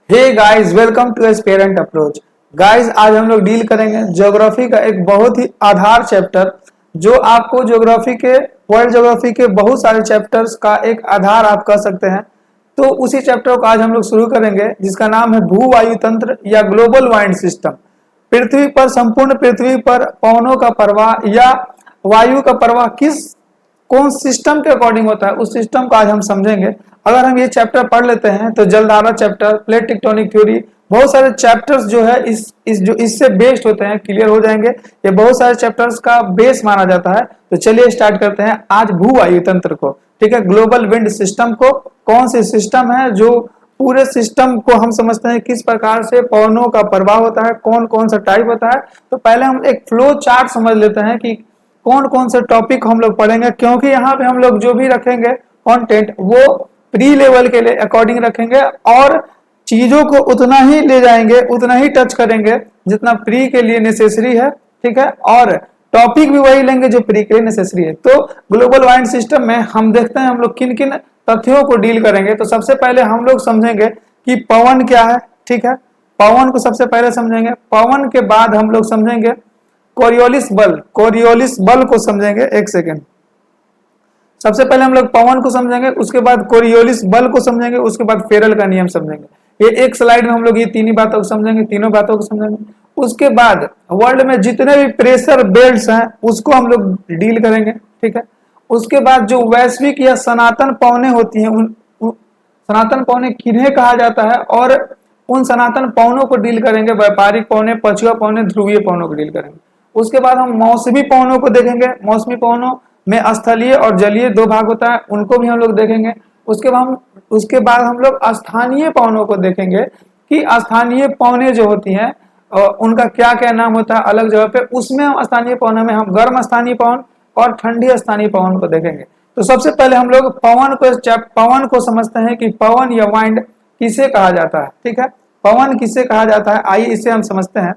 Hey guys, welcome to aspirant approach. Guys, आज हम लोग डील करेंगे ज्योग्राफी का एक बहुत ही आधार चैप्टर जो आपको ज्योग्राफी के वर्ल्ड ज्योग्राफी के बहुत सारे चैप्टर्स का एक आधार आप कह सकते हैं। तो उसी चैप्टर को आज हम लोग शुरू करेंगे जिसका नाम है भू वायु तंत्र या ग्लोबल वाइंड सिस्टम। पृथ्वी पर संपूर्ण पृथ्वी पर पवनों का प्रवाह या वायु का प्रवाह कौन सिस्टम के अकॉर्डिंग होता है, उस सिस्टम को आज हम समझेंगे। अगर हम ये चैप्टर पढ़ लेते हैं तो जलधारा चैप्टर, प्लेट टेक्टोनिक थ्योरी, बहुत सारे चैप्टर्स जो है इस जो इससे बेस्ड होते हैं क्लियर हो जाएंगे। ये बहुत सारे चैप्टर्स का बेस माना जाता है। तो चलिए स्टार्ट करते हैं आज भू वायु तंत्र को। ठीक है, ग्लोबल विंड सिस्टम को कौन सी सिस्टम है जो पूरे सिस्टम को हम समझते हैं किस प्रकार से पवनों का प्रवाह होता है, कौन कौन सा टाइप होता है। तो पहले हम एक फ्लो चार्ट समझ लेते हैं कि कौन कौन से टॉपिक हम लोग पढ़ेंगे, क्योंकि यहाँ पे हम लोग जो भी रखेंगे कंटेंट वो प्री लेवल के लिए अकॉर्डिंग रखेंगे और चीजों को उतना ही ले जाएंगे, उतना ही टच करेंगे जितना प्री के लिए नेसेसरी है। ठीक है, और टॉपिक भी वही लेंगे जो प्री के लिए नेसेसरी है। तो ग्लोबल वाइंड सिस्टम में हम देखते हैं हम लोग किन किन तथ्यों को डील करेंगे। तो सबसे पहले हम लोग समझेंगे कि पवन क्या है। ठीक है, पवन को सबसे पहले समझेंगे। पवन के बाद हम लोग समझेंगे कोरियोलिस बल को समझेंगे। एक सेकेंड, सबसे पहले हम लोग पवन को समझेंगे, उसके बाद कोरियोलिस बल को समझेंगे, उसके बाद फेरल का नियम समझेंगे। ये एक स्लाइड में हम लोग ये तीन ही बातों को समझेंगे, तीनों बातों को समझेंगे। उसके बाद वर्ल्ड में जितने भी प्रेशर बेल्ट्स हैं उसको हम लोग डील करेंगे। ठीक है, उसके बाद जो वैश्विक या सनातन पवनें होती हैं सनातन पवनें किन्हें कहा जाता है और उन सनातन पवनों को डील करेंगे। व्यापारिक पवनें, पछुआ पवनें, ध्रुवीय पवनों को डील करेंगे। उसके बाद हम मौसमी पवनों को देखेंगे। मौसमी पवनों में स्थलीय और जलीय दो भाग होता है, उनको भी हम लोग देखेंगे। उसके बाद हम लोग स्थानीय पवनों को देखेंगे कि स्थानीय पवनें जो होती हैं उनका क्या क्या नाम होता है अलग जगह पे। उसमें हम स्थानीय पवनों में हम गर्म स्थानीय पवन और ठंडी स्थानीय पवन को देखेंगे। तो सबसे पहले हम लोग पवन को समझते हैं कि पवन या वाइंड किसे कहा जाता है। ठीक है, पवन किसे कहा जाता है, आइए इसे हम समझते हैं।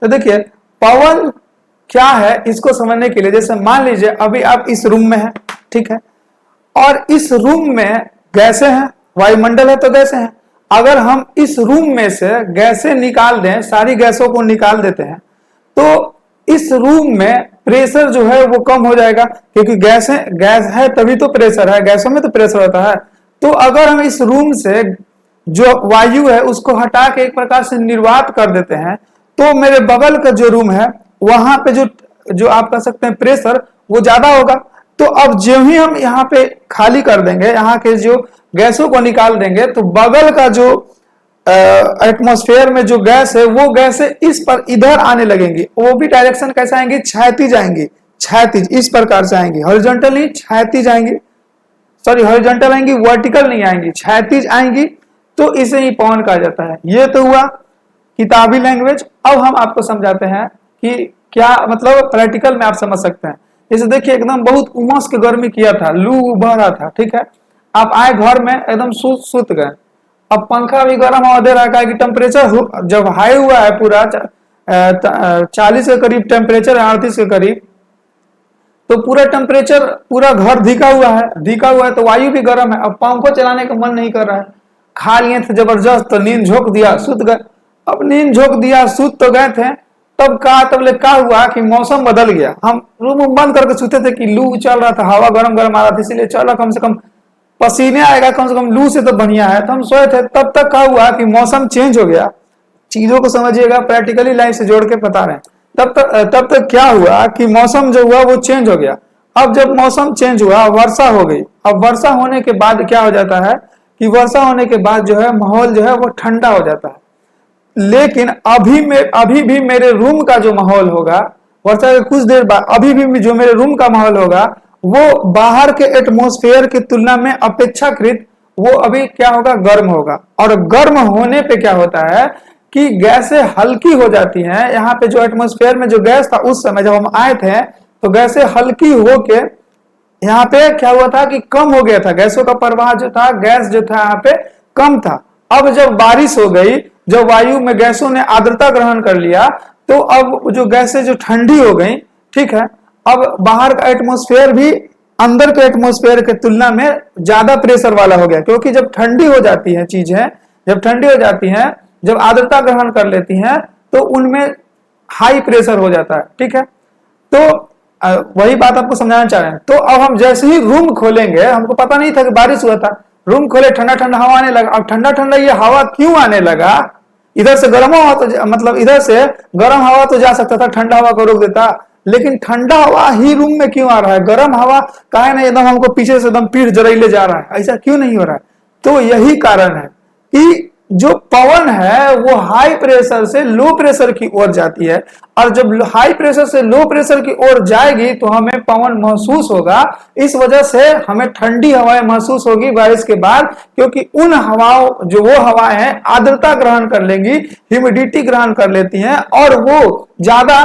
तो देखिए पवन क्या है, इसको समझने के लिए जैसे मान लीजिए अभी आप इस रूम में हैं। ठीक है, और इस रूम में गैसें हैं, वायुमंडल है तो गैसें हैं। अगर हम इस रूम में से गैसें निकाल दें, सारी गैसों को निकाल देते हैं, तो इस रूम में प्रेशर जो है वो कम हो जाएगा, क्योंकि गैस है तभी तो प्रेशर है, गैसों में तो प्रेशर होता है। तो अगर हम इस रूम से जो वायु है उसको हटा के एक प्रकार से निर्वात कर देते हैं, तो मेरे बगल का जो रूम है वहां पे जो आप कह सकते हैं प्रेशर वो ज्यादा होगा। तो अब जो ही हम यहाँ पे खाली कर देंगे, यहाँ के जो गैसों को निकाल देंगे, तो बगल का जो एटमॉस्फेयर में जो गैस है वो गैस इधर आने लगेंगी। वो भी डायरेक्शन कैसे आएंगी, क्षैतिज आएंगी, क्षैतिज इस प्रकार से आएंगी, हॉरिजॉन्टल नहीं क्षैतिज आएंगी, सॉरी हॉरिजॉन्टल आएंगी, वर्टिकल नहीं आएंगी, क्षैतिज आएंगी। तो इसे ही पवन कहा जाता है। ये तो हुआ किताबी लैंग्वेज। अब हम आपको समझाते हैं कि क्या मतलब प्रैक्टिकल में आप समझ सकते हैं। जैसे देखिए एकदम बहुत उमस के गर्मी किया था, लू बह रहा था। ठीक है, आप आए घर में एकदम सुत गए। अब पंखा भी गर्म हवा दे रहा है कि टेम्परेचर जब हाई हुआ है पूरा 40 के करीब टेम्परेचर है, 38 के करीब, तो पूरा टेम्परेचर पूरा घर धीका हुआ है तो वायु भी गर्म है। अब पंखो चलाने का मन नहीं कर रहा है, खा लिए थे जबरदस्त तो नींद झोंक दिया, सुत गए। अब नींद झोंक दिया, सुत तो गए थे, तब क्या हुआ कि मौसम बदल गया। हम रूम बंद करके सोते थे कि लू चल रहा था, हवा गरम गरम आ रहा था, इसीलिए चलो कम से कम पसीने आएगा, कम से कम लू से तो बढ़िया है, तो हम सोए थे। तब तक क्या हुआ कि मौसम चेंज हो गया। चीजों को समझिएगा, प्रैक्टिकली लाइफ से जोड़ के बता रहे हैं। तब तक क्या हुआ कि मौसम जो हुआ वो चेंज हो गया। अब जब मौसम चेंज हुआ, वर्षा हो गई। अब वर्षा होने के बाद क्या हो जाता है कि वर्षा होने के बाद जो है माहौल जो है वो ठंडा हो जाता है। लेकिन अभी भी मेरे रूम का जो माहौल होगा, वर्षा के कुछ देर बाद अभी भी जो मेरे रूम का माहौल होगा वो बाहर के एटमॉस्फेयर की तुलना में अपेक्षाकृत वो अभी क्या होगा, गर्म होगा। और गर्म होने पे क्या होता है कि गैसें हल्की हो जाती हैं। यहाँ पे जो एटमॉस्फेयर में जो गैस था उस समय जब हम आए थे तो गैसें हल्की होके यहाँ पे क्या हुआ था कि कम हो गया था, गैसों का प्रवाह जो था, गैस जो था यहाँ पे कम था। अब जब बारिश हो गई, जब वायु में गैसों ने आर्द्रता ग्रहण कर लिया, तो अब जो गैसें जो ठंडी हो गई। ठीक है, अब बाहर का एटमॉस्फेयर भी अंदर के एटमॉस्फेयर के तुलना में ज्यादा प्रेशर वाला हो गया, क्योंकि जब ठंडी हो जाती है चीजें जब ठंडी हो जाती हैं, जब आर्द्रता ग्रहण कर लेती हैं, तो उनमें हाई प्रेशर हो जाता है। ठीक है, तो वही बात आपको समझाना चाह रहे हैं। तो अब हम जैसे ही रूम खोलेंगे, हमको पता नहीं था कि बारिश हुआ था, रूम खोले ठंडा ठंडा हवा आने लगा। अब ठंडा ठंडा ये हवा क्यों आने लगा? इधर से गर्म हवा तो मतलब इधर से गर्म हवा तो जा सकता था, ठंडा हवा को रोक देता, लेकिन ठंडा हवा ही रूम में क्यों आ रहा है? गर्म हवा काहे ना एकदम हमको पीछे से एकदम पीठ जरीले जा रहा है, ऐसा क्यों नहीं हो रहा है? तो यही कारण है कि जो पवन है वो हाई प्रेशर से लो प्रेशर की ओर जाती है, और जब हाई प्रेशर से लो प्रेशर की ओर जाएगी तो हमें पवन महसूस होगा। इस वजह से हमें ठंडी हवाएं महसूस होगी बारिश के बाद, क्योंकि उन हवाओं जो वो हवाएं हैं आर्द्रता ग्रहण कर लेंगी, ह्यूमिडिटी ग्रहण कर लेती हैं, और वो ज्यादा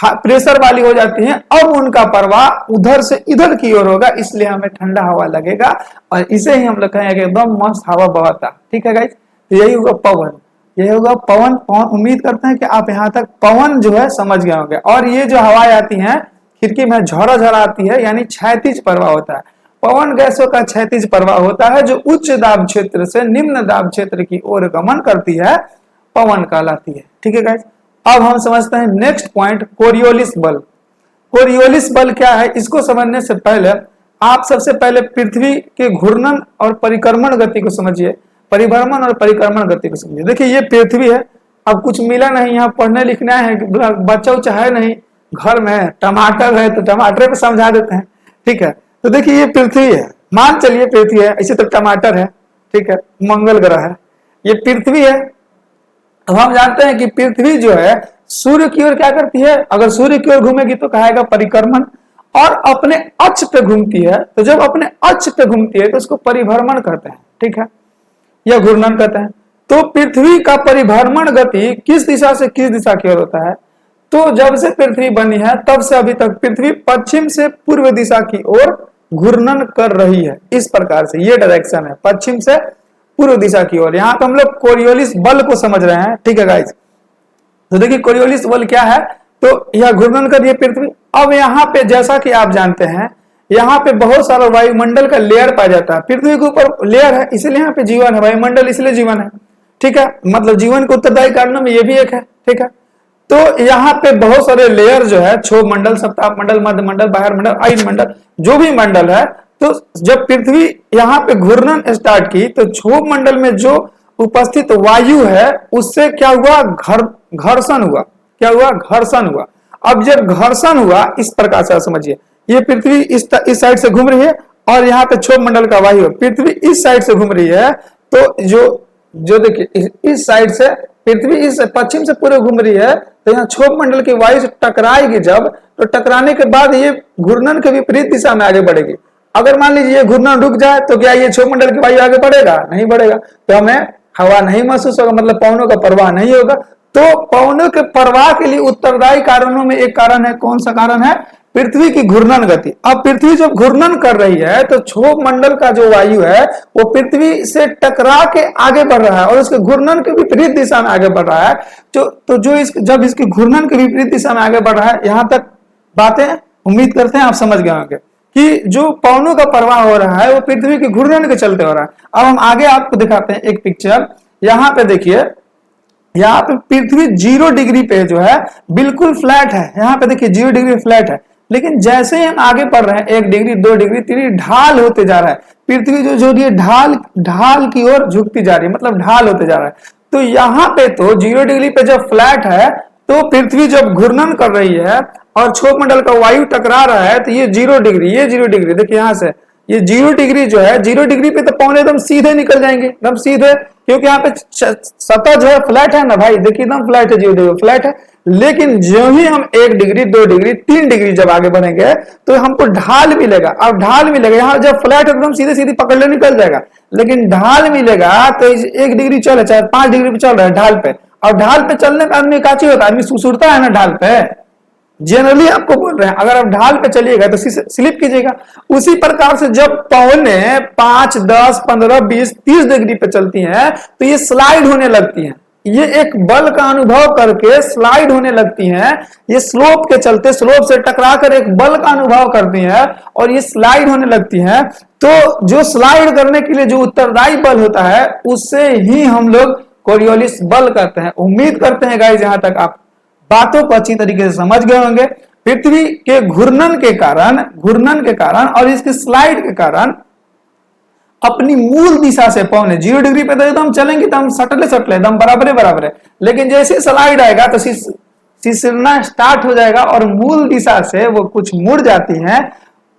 प्रेशर वाली हो जाती हैं। अब उनका प्रवाह उधर से इधर की ओर होगा, इसलिए हमें ठंडा हवा लगेगा, और इसे ही हम लोग कहेंगे एकदम मस्त हवा बहता। ठीक है गाइस, यही होगा पवन, यही होगा पवन। उम्मीद करते हैं कि आप यहाँ तक पवन जो है समझ गए होंगे। और ये जो हवाएं आती हैं खिड़की में झोरा झोरा आती है, यानी क्षैतिज प्रवाह होता है। पवन गैसों का क्षैतिज प्रवाह होता है, जो उच्च दाब क्षेत्र से निम्न दाब क्षेत्र की ओर गमन करती है, पवन कहलाती है। ठीक है गाइस, अब हम समझते हैं नेक्स्ट पॉइंट, कोरियोलिस बल। कोरियोलिस बल क्या है, इसको समझने से पहले आप सबसे पहले पृथ्वी के घूर्णन और परिक्रमण गति को समझिए, परिभ्रमण और परिक्रमण गति को समझिए। देखिए ये पृथ्वी है, अब कुछ मिला नहीं, यहाँ पढ़ने लिखना है, बच्चा उच्चा है नहीं, घर में टमाटर है तो टमाटर को समझा देते हैं। ठीक है, तो देखिए ये पृथ्वी है, मान चलिए पृथ्वी है, इसी तो टमाटर है। ठीक है, मंगल ग्रह है, ये पृथ्वी है। अब हम जानते हैं कि पृथ्वी जो है सूर्य की ओर क्या करती है, अगर सूर्य की ओर घूमेगी तो कहेगा परिक्रमण, और अपने अक्ष पे घूमती है, तो जब अपने अक्ष पे घूमती है तो उसको परिभ्रमण कहते हैं। ठीक है, या घूर्णन कहते हैं। तो पृथ्वी का परिभ्रमण गति किस दिशा से किस दिशा की ओर होता है? तो जब से पृथ्वी बनी है तब से अभी तक पृथ्वी पश्चिम से पूर्व दिशा की ओर घूर्णन कर रही है। इस प्रकार से ये डायरेक्शन है, पश्चिम से पूर्व दिशा की ओर। यहाँ पे हम लोग कोरियोलिस बल को समझ रहे हैं। ठीक है गाइस, तो देखिए कोरियोलिस बल क्या है, तो यह घूर्णन कर रही है पृथ्वी। अब यहाँ पे जैसा कि आप जानते हैं, यहाँ पे बहुत सारा वायुमंडल का लेयर पाया जाता है। पृथ्वी के ऊपर लेयर है, इसलिए यहाँ पे जीवन है, वायुमंडल इसलिए जीवन है। ठीक है, मतलब जीवन के उत्तरदायी कारणों में ये भी एक है। ठीक है, तो यहाँ पे बहुत सारे लेयर जो है, क्षोभ मंडल, सप्ताह मंडल, मध्य मंडल, बाह्य मंडल, आयन मंडल, जो भी मंडल है, तो जब पृथ्वी यहाँ पे घूर्णन स्टार्ट की तो क्षोभ मंडल में जो उपस्थित वायु है उससे क्या हुआ, घर्षण हुआ। क्या हुआ? घर्षण हुआ। अब जब घर्षण हुआ, इस प्रकार से समझिए, ये पृथ्वी इस साइड से घूम रही है, और यहाँ पे क्षोभ मंडल का वायु पृथ्वी इस साइड से घूम रही है, तो जो देखिए इस साइड से पृथ्वी इस पश्चिम से पूरे घूम रही है, तो यहाँ क्षोभ मंडल की वायु से टकराएगी जब, तो टकराने के बाद ये घूर्णन के विपरीत दिशा में आगे बढ़ेगी। अगर मान लीजिए ये घूर्णन रुक जाए तो क्या ये क्षोभ मंडल की वायु आगे बढ़ेगा? नहीं बढ़ेगा, तो हमें हवा नहीं महसूस होगा, मतलब पवनों का प्रवाह नहीं होगा। तो पवनों के प्रवाह के लिए उत्तरदायी कारणों में एक कारण है, कौन सा कारण है? पृथ्वी की घूर्णन गति। अब पृथ्वी जब घूर्णन कर रही है तो क्षोभ मंडल का जो वायु है वो पृथ्वी से टकरा के आगे बढ़ रहा है, और उसके घूर्णन के विपरीत दिशा में आगे बढ़ रहा है। जब इसकी घूर्णन के विपरीत दिशा में आगे बढ़ रहा है, यहां तक बातें उम्मीद करते हैं आप समझ गए होंगे कि जो पवनों का प्रवाह हो रहा है वो पृथ्वी के घूर्णन के चलते हो रहा है। अब हम आगे आपको दिखाते हैं एक पिक्चर। यहाँ पे देखिए, यहाँ पे पृथ्वी 0 डिग्री पे जो है बिल्कुल फ्लैट है। यहाँ पे देखिए 0 डिग्री फ्लैट है, लेकिन जैसे ही हम आगे बढ़ रहे हैं 1 डिग्री 2 डिग्री 3 डिग्री ढाल होते जा रहा है। पृथ्वी जो ये ढाल की ओर झुकती जा रही है, मतलब ढाल होते जा रहा है। तो यहाँ पे तो 0 डिग्री पे जब फ्लैट है, तो पृथ्वी जब घूर्णन कर रही है और क्षोभ मंडल का वायु टकरा रहा है, तो ये 0 डिग्री, ये 0 डिग्री देखिए, यहाँ से ये 0 डिग्री जो है, 0 डिग्री पे तो पौने एकदम सीधे निकल जाएंगे, एकदम सीधे, क्योंकि यहाँ पे सतह जो है फ्लैट है ना भाई, देखिए एकदम फ्लैट है, 0 डिग्री फ्लैट है। लेकिन जो ही हम 1 डिग्री 2 डिग्री 3 डिग्री जब आगे बढ़ेंगे तो हमको ढाल मिलेगा। अब ढाल मिलेगा, यहाँ जब फ्लैट एकदम सीधे सीधे पकड़ ले निकल जाएगा, लेकिन ढाल मिलेगा तो 1 डिग्री चले चाहे 5 डिग्री पे चल रहा है ढाल पे, और ढाल पे चलने का आदमी का चीज होता है, आदमी सुसुरता है ना ढाल पे। जनरली आपको बोल रहे हैं, अगर आप ढाल पे चलिएगा तो स्लिप कीजिएगा। उसी प्रकार से जब पौने 5 10 15 20 30 डिग्री पे चलती हैं तो ये स्लाइड होने लगती हैं। ये एक बल का अनुभव करके स्लाइड होने लगती हैं। ये स्लोप के चलते, स्लोप से टकराकर एक बल का अनुभव करती हैं और ये स्लाइड होने लगती हैं। तो जो स्लाइड करने के लिए जो उत्तरदायी बल होता है उससे ही हम लोग कोरियोलिस बल करते हैं। उम्मीद करते हैं गाइस यहां तक आप बातों को अच्छी तरीके से समझ गए होंगे। पृथ्वी के घूर्णन के कारण और इसकी स्लाइड के कारण अपनी मूल दिशा से पौने 0 डिग्री पे तो एकदम चलेंगे तो हम सटले एकदम बराबर है, लेकिन जैसे स्लाइड आएगा तो सिसरना स्टार्ट हो जाएगा और मूल दिशा से वो कुछ मुड़ जाती हैं।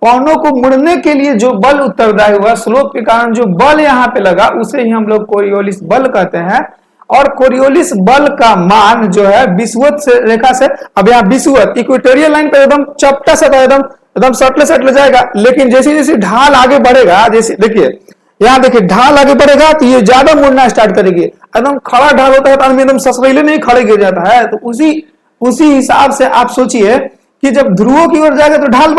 पौनों को मुड़ने के लिए जो बल उत्तरदायी हुआ, स्लोप के कारण जो बल यहाँ पे लगा, उसे ही हम लोग कोरियोलिस बल कहते हैं। और कोरियोलिस बल का मान जो है विषुवत से रेखा से, अब यहाँ विषुवत इक्वेटोरियल लाइन पे एकदम चपटा सा एकदम सटले जाएगा, लेकिन जैसे जैसे ढाल आगे बढ़ेगा, जैसे देखिए यहाँ देखिए ढाल आगे बढ़ेगा तो ये ज्यादा मुड़ना स्टार्ट करेगी। एकदम खड़ा ढाल होता है तो आदमी एकदम ससरेले नहीं खड़े गिर जाता है। तो उसी हिसाब से आप सोचिए कि जब ध्रुवों की ओर जाएगा तो ढाल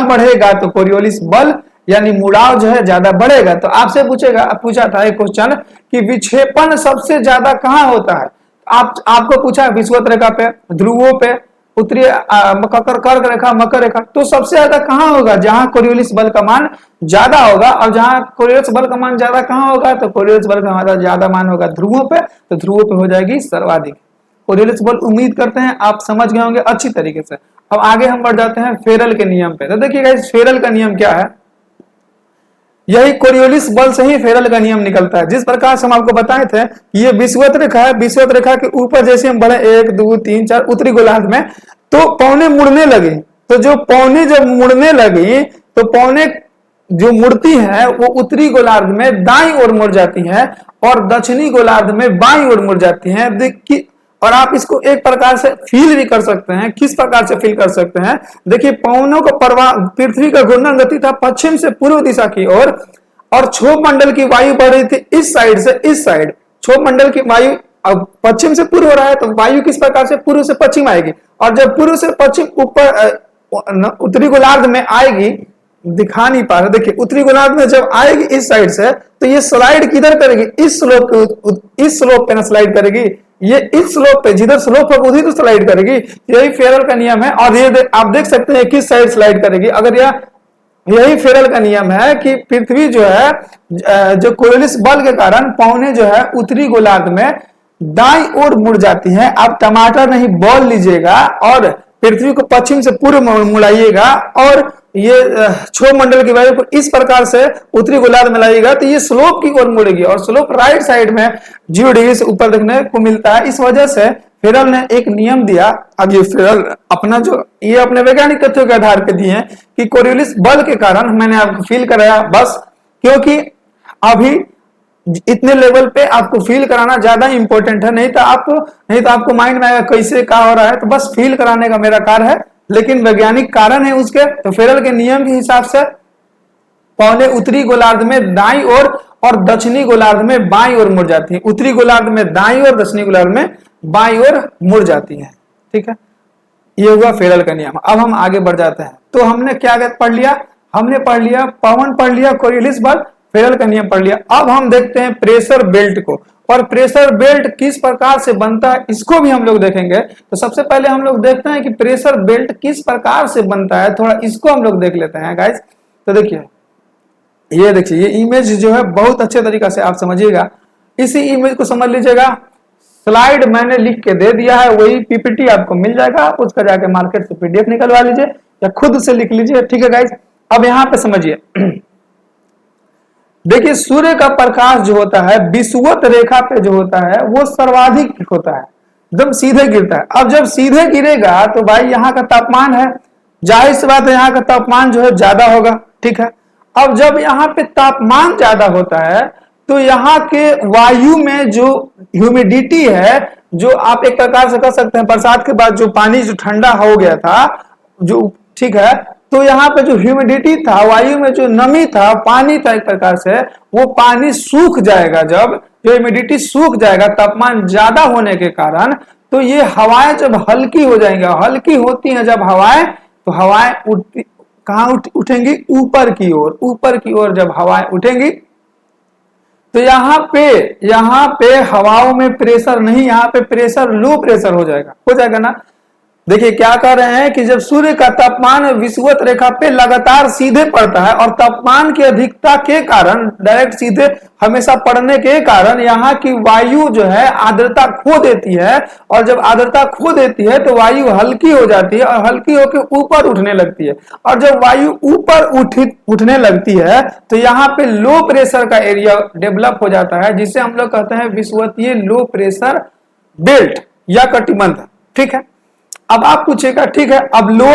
बढ़ेगा तो कोरियोलिस बल यानी मुड़ाव जो है ज्यादा बढ़ेगा। तो आपसे पूछा था एक क्वेश्चन कि विक्षेपण सबसे ज्यादा कहाँ होता है। आपको पूछा विषुवत रेखा पे, ध्रुवों पे, उत्तरी कर्क रेखा, मकर रेखा, तो सबसे ज्यादा कहाँ होगा जहां कोरियोलिस बल का मान ज्यादा होगा। और जहां कोरियोलिस बल का मान ज्यादा कहाँ होगा, तो कोरियोलिस बल का ज्यादा मान होगा ध्रुवों पे, तो ध्रुवों पे हो जाएगी सर्वाधिक कोरियोलिस बल। उम्मीद करते हैं आप समझ गए होंगे अच्छी तरीके से। अब आगे हम बढ़ जाते हैं फेरल के नियम पे। तो देखिएगा इस फेरल का नियम क्या है, यही कोरियोलिस बल से ही फेरल का नियम निकलता है। जिस प्रकार से हम आपको बताए थे ये विषुवत रेखा है, विषुवत रेखा के ऊपर जैसे हम बढ़े 1 2 3 4 उत्तरी गोलार्ध में, तो पौने मुड़ने लगे। तो जो पौने जब मुड़ने लगी तो पौने जो मुड़ती है वो उत्तरी गोलार्ध में दाईं ओर मुड़ जाती है और दक्षिणी गोलार्ध में बाईं ओर मुड़ जाती है। और आप इसको एक प्रकार से फील भी कर सकते हैं। किस प्रकार से फील कर सकते हैं, देखिए पवनों का पृथ्वी का घूर्णन गति था पश्चिम से पूर्व दिशा की ओर और क्षोभ मंडल की वायु बढ़ रही थी इस साइड से इस साइड। क्षोभ मंडल की वायु अब पश्चिम से पूर्व हो रहा है तो वायु किस प्रकार से पूर्व से पश्चिम आएगी, और जब पूर्व से पश्चिम ऊपर उत्तरी गोलार्ध में आएगी, दिखा नहीं पा रहे, देखिए उत्तरी गोलार्ध में जब आएगी इस साइड से तो ये स्लाइड किधर करेगी, इस स्लोप पे ना स्लाइड करेगी, ये इस स्लोप पे, जिधर स्लोप है उधर तो स्लाइड करेगी। यही फेरल का नियम है। और ये आप देख सकते हैं किस साइड स्लाइड करेगी। अगर यही फेरल का नियम है कि पृथ्वी जो है जो कोरियोलिस बल के कारण पौने जो है उत्तरी गोलार्ध में दाईं ओर मुड़ जाती हैं। आप टमाटर नहीं बॉल लीजिएगा और पृथ्वी को पश्चिम से पूर्व मुड़ाइएगा और ये क्षोभ मंडल की वायु को इस प्रकार से उत्तरी गोलार्ध में लाइएगा तो ये स्लोप की ओर मुड़ेगी और स्लोप राइट साइड में 0 डिग्री से ऊपर देखने को मिलता है। इस वजह से फेरल ने एक नियम दिया। अब ये फेरल अपने वैज्ञानिक तथ्यों के आधार पर दिए हैं कि कोरियोलिस बल के कारण मैंने आपको फील कराया, बस क्योंकि अभी इतने लेवल पे आपको फील कराना ज्यादा इंपॉर्टेंट है। नहीं तो आपको माइंड में आएगा कैसे क्या हो रहा है, तो बस फील कराने का मेरा कार्य है, लेकिन वैज्ञानिक कारण है उसके। तो फेरल के नियम के हिसाब से पौने उत्तरी गोलार्ध में दाईं ओर और दक्षिणी गोलार्ध में बाईं ओर मुड़ जाती है। उत्तरी गोलार्ध में दाईं ओर, दक्षिणी गोलार्ध में बाईं ओर मुड़ जाती है। ठीक है, ये हुआ फेरल का नियम। अब हम आगे बढ़ जाते हैं। तो हमने क्या पढ़ लिया, हमने पढ़ लिया पवन, पढ़ लिया कोरियोलिस बल, फेरल का नियम पढ़ लिया। अब हम देखते हैं प्रेशर बेल्ट को, और प्रेशर बेल्ट किस प्रकार से बनता है इसको भी हम लोग देखेंगे। तो सबसे पहले हम लोग देखते हैं कि प्रेशर बेल्ट किस प्रकार से बनता है, थोड़ा इसको हम लोग देख लेते हैं गाइस। तो देखिए ये देखिए, ये इमेज जो है बहुत अच्छे तरीका से आप समझिएगा। इसी इमेज को समझ लीजिएगा। स्लाइड मैंने लिख के दे दिया है, वही पीपीटी आपको मिल जाएगा, उसका जाके मार्केट से पीडीएफ निकलवा लीजिए या खुद से लिख लीजिए। ठीक है गाइस, अब यहाँ पे समझिए। देखिए सूर्य का प्रकाश जो होता है विषुवत रेखा पे जो होता है वो सर्वाधिक होता है, एकदम सीधे गिरता है। अब जब सीधे गिरेगा तो भाई यहाँ का तापमान है, जाहिर सी बात है यहाँ का तापमान जो है ज्यादा होगा। ठीक है, अब जब यहाँ पे तापमान ज्यादा होता है तो यहाँ के वायु में जो ह्यूमिडिटी है, जो आप एक प्रकार से कह सकते हैं बरसात के बाद जो पानी जो ठंडा हो गया था जो, ठीक है, तो यहाँ पे जो ह्यूमिडिटी था, वायु में जो नमी था, पानी था एक प्रकार से, वो पानी सूख जाएगा। जब जो ह्यूमिडिटी सूख जाएगा तापमान ज्यादा होने के कारण, तो ये हवाएं जब हल्की हो जाएंगी, हल्की होती हैं जब हवाएं, तो हवाएं कहाँ उठेंगी, ऊपर की ओर। ऊपर की ओर जब हवाएं उठेंगी तो यहाँ पे हवाओं में प्रेशर नहीं, यहाँ पे प्रेशर लो प्रेशर हो जाएगा ना। देखिए क्या कह रहे हैं कि जब सूर्य का तापमान विषुवत रेखा पे लगातार सीधे पड़ता है और तापमान की अधिकता के कारण डायरेक्ट सीधे हमेशा पड़ने के कारण यहाँ की वायु जो है आर्द्रता खो देती है, और जब आर्द्रता खो देती है तो वायु हल्की हो जाती है और हल्की होकर ऊपर उठने लगती है, और जब वायु ऊपर उठने लगती है तो यहाँ पे लो प्रेशर का एरिया डेवलप हो जाता है, जिसे हम लोग कहते हैं विषुवतीय लो प्रेशर बेल्ट या कटिबंध। ठीक है, अब आप पूछेगा ठीक है, अब लो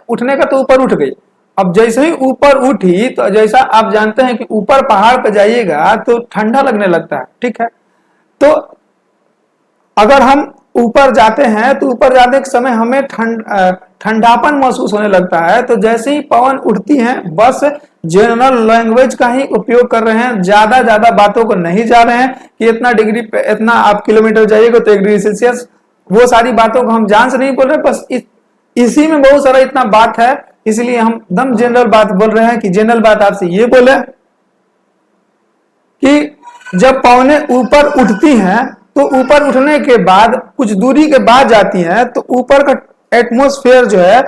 उठने का तो ऊपर उठ गई, अब जैसे ही ऊपर उठी तो जैसा आप जानते हैं कि ऊपर पहाड़ पर जाइएगा तो ठंडा लगने लगता है। ठीक है, तो अगर हम ऊपर जाते हैं तो ऊपर जाने के समय हमें ठंडापन महसूस होने लगता है। तो जैसे ही पवन उठती हैं, बस जनरल लैंग्वेज का ही उपयोग कर रहे हैं, ज्यादा बातों को नहीं जा रहे हैं कि इतना डिग्री पे इतना आप किलोमीटर जाइएगा तो 1 डिग्री सेल्सियस, वो सारी बातों को हम जान से नहीं बोल रहे, बस इसी में बहुत सारा इतना बात है, इसलिए हम एकदम जनरल बात बोल रहे हैं कि जनरल बात आपसे ये बोले कि जब पवनें ऊपर उठती हैं तो ऊपर उठने के बाद कुछ दूरी के बाद जाती हैं तो ऊपर का एटमॉस्फेयर जो है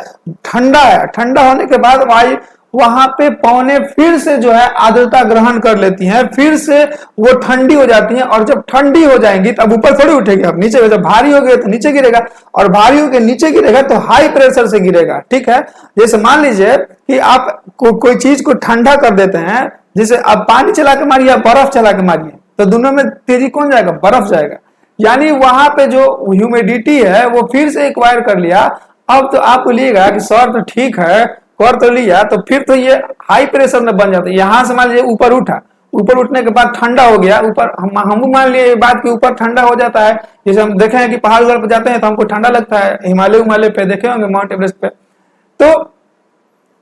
ठंडा है, ठंडा होने के बाद वायु वहां पे पवनें फिर से जो है आर्द्रता ग्रहण कर लेती हैं, फिर से वो ठंडी हो जाती हैं, और जब ठंडी हो जाएंगी तब ऊपर थोड़ी उठेगी, अब नीचे, जब भारी हो गए तो नीचे गिरेगा, और भारी होकर नीचे गिरेगा तो हाई प्रेशर से गिरेगा। ठीक है, जैसे मान लीजिए कि आप कोई चीज को ठंडा कर देते हैं, जैसे आप पानी चला के मारिए या बर्फ चला के मारिए, तो दोनों में तेजी कौन जाएगा? बर्फ जाएगा। यानी वहां पे जो ह्यूमिडिटी है वो फिर से एक्वायर कर लिया। अब तो आप बोलिएगा कि सर तो ठीक है कर तो लिया, तो फिर तो ये हाई प्रेशर में बन जाता है। यहां से मान लीजिए ऊपर उठा, ऊपर उठने के बाद ठंडा हो गया, ऊपर हम मान लिए ये बात कि ऊपर ठंडा हो जाता है, जैसे हम देखे हैं कि पहाड़ पर जाते हैं तो हमको ठंडा लगता है, हिमालय पे देखे होंगे, माउंट एवरेस्ट पे। तो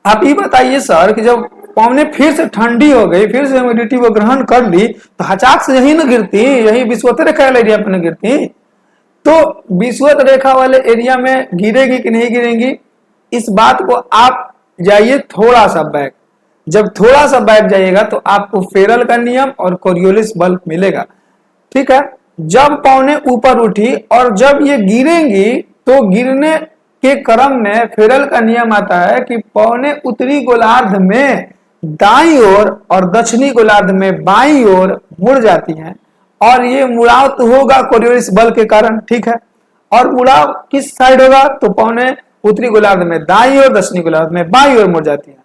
आप ये बताइए सर कि जब पवनें फिर से ठंडी हो गई, फिर से ह्यूमिडिटी वो ग्रहण कर ली, तो हचाक से यही न गिरती, यही विषुवत रेखा वाले एरिया पर न गिरती, तो विषुवत रेखा वाले एरिया में गिरेगी कि नहीं गिरेंगी, इस बात को आप जाइए थोड़ा सा बैक। जब थोड़ा सा बैक जाइएगा तो आपको फेरल का नियम और कोरियोलिस बल मिलेगा। ठीक है, जब पवनें ऊपर उठी और जब ये गिरेंगी तो गिरने के क्रम में फेरल का नियम आता है कि पवनें उत्तरी गोलार्ध में दाईं ओर और दक्षिणी गोलार्ध में बाईं ओर मुड़ जाती हैं, और ये मुड़ाव तो होगा कोरियोलिस बल के कारण। ठीक है, और मुड़ाव किस साइड होगा? तो पवनें उत्तरी गोलार्ध में दाईं ओर, दक्षिणी गोलार्ध में बाईं ओर मुड़ जाती है।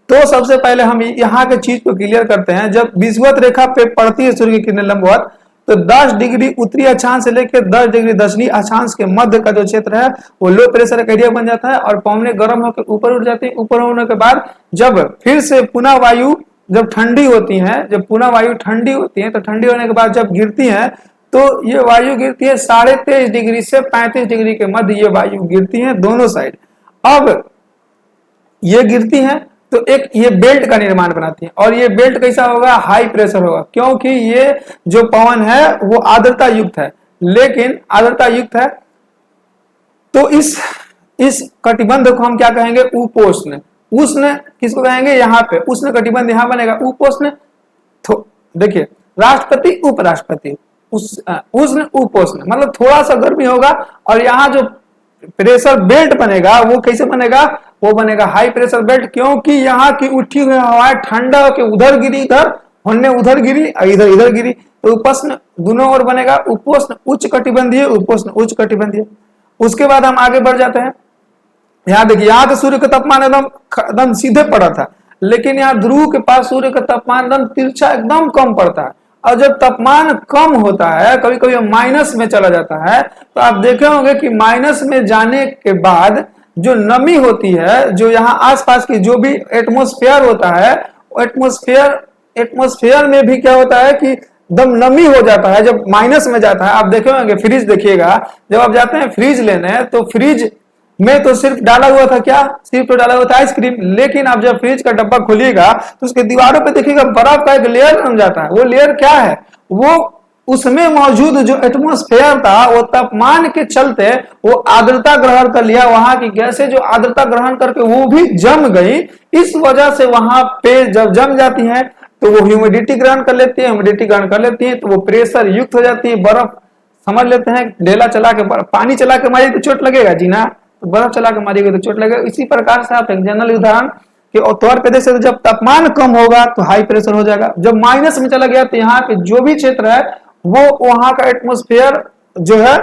तो सबसे पहले हम यहाँ के चीज को क्लियर करते हैं। जब विषुवत रेखा पे पड़ती है सूर्य की किरणें लंबवत, तो 10 डिग्री उत्तरी अक्षांश से लेकर 10 डिग्री दक्षिणी अक्षांश के मध्य का जो क्षेत्र है वो लो प्रेशर का एरिया बन जाता है, और पवनें गर्म होकर ऊपर उठ जाती है। ऊपर होने के बाद जब फिर से पुनः वायु जब ठंडी होती है, जब पुनः वायु ठंडी होती है, तो ठंडी होने के बाद जब गिरती है तो ये वायु गिरती है 23.5 डिग्री से 35 डिग्री के मध्य, ये वायु गिरती है दोनों साइड। अब ये गिरती हैं तो एक ये बेल्ट का निर्माण बनाती है, और ये बेल्ट कैसा होगा? हाई प्रेशर होगा, क्योंकि ये जो पवन है वो आर्द्रता युक्त है, लेकिन आर्द्रता युक्त है तो इस कटिबंध को हम क्या कहेंगे? उपोष्ण। उष्ण किसको कहेंगे? यहाँ पे उष्ण कटिबंध यहाँ बनेगा उपोष्ण। देखिए राष्ट्रपति उपराष्ट्रपति, उष्ण उपोष्ण, मतलब थोड़ा सा गर्मी होगा, और यहाँ जो प्रेशर बेल्ट बनेगा वो कैसे बनेगा? वो बनेगा हाई प्रेशर बेल्ट, क्योंकि यहाँ की उठी हुई हवाएं ठंडा होकर उधर गिरी, इधर होने उधर गिरी, इधर इधर गिरी, तो उपोष्ण दोनों ओर बनेगा। उपोष्ण उच्च कटिबंधीय, उपोष्ण उच्च कटिबंधीय। उसके बाद हम आगे बढ़ जाते हैं। यहाँ देखिए, यहाँ तो सूर्य का तापमान एकदम सीधे पड़ा था, लेकिन यहाँ ध्रुव के पास सूर्य का तापमान एकदम तिरछा एकदम कम पड़ता है, और जब तापमान कम होता है, कभी कभी माइनस में चला जाता है, तो आप देखे होंगे कि माइनस में जाने के बाद जो नमी होती है, जो यहाँ आसपास की जो भी एटमॉस्फेयर होता है, एटमॉस्फेयर में भी क्या होता है कि एकदम नमी हो जाता है जब माइनस में जाता है। आप देखे होंगे फ्रिज देखिएगा, जब आप जाते हैं फ्रिज लेने तो फ्रिज में तो सिर्फ डाला हुआ था क्या? सिर्फ तो डाला हुआ था आइसक्रीम, लेकिन आप जब फ्रिज का डब्बा खोलिएगा तो उसके दीवारों पे देखिएगा बर्फ का एक लेयर बन जाता है। वो लेयर क्या है? वो उसमें मौजूद जो एटमॉस्फेयर था वो तापमान के चलते वो आर्द्रता ग्रहण कर लिया, वहां की गैसें जो आर्द्रता ग्रहण करके वो भी जम गई। इस वजह से वहां पे जब जम जाती हैं तो वो ह्यूमिडिटी ग्रहण कर लेती है, ह्यूमिडिटी ग्रहण कर लेती है तो वो प्रेशर युक्त हो जाती है। बर्फ समझ लेते हैं, ढेला चला के पानी चला के मारिए तो चोट लगेगा जी ना, तो बर्फ चला के मारिएगा तो चोट लगेगा। इसी प्रकार से आप एक जनरल उदाहरण कि उत्तर प्रदेश से जब तापमान कम होगा तो हाई प्रेशर हो जाएगा, जब माइनस में चला गया तो यहाँ पे जो भी क्षेत्र है वो वहां का एटमोस्फेयर जो है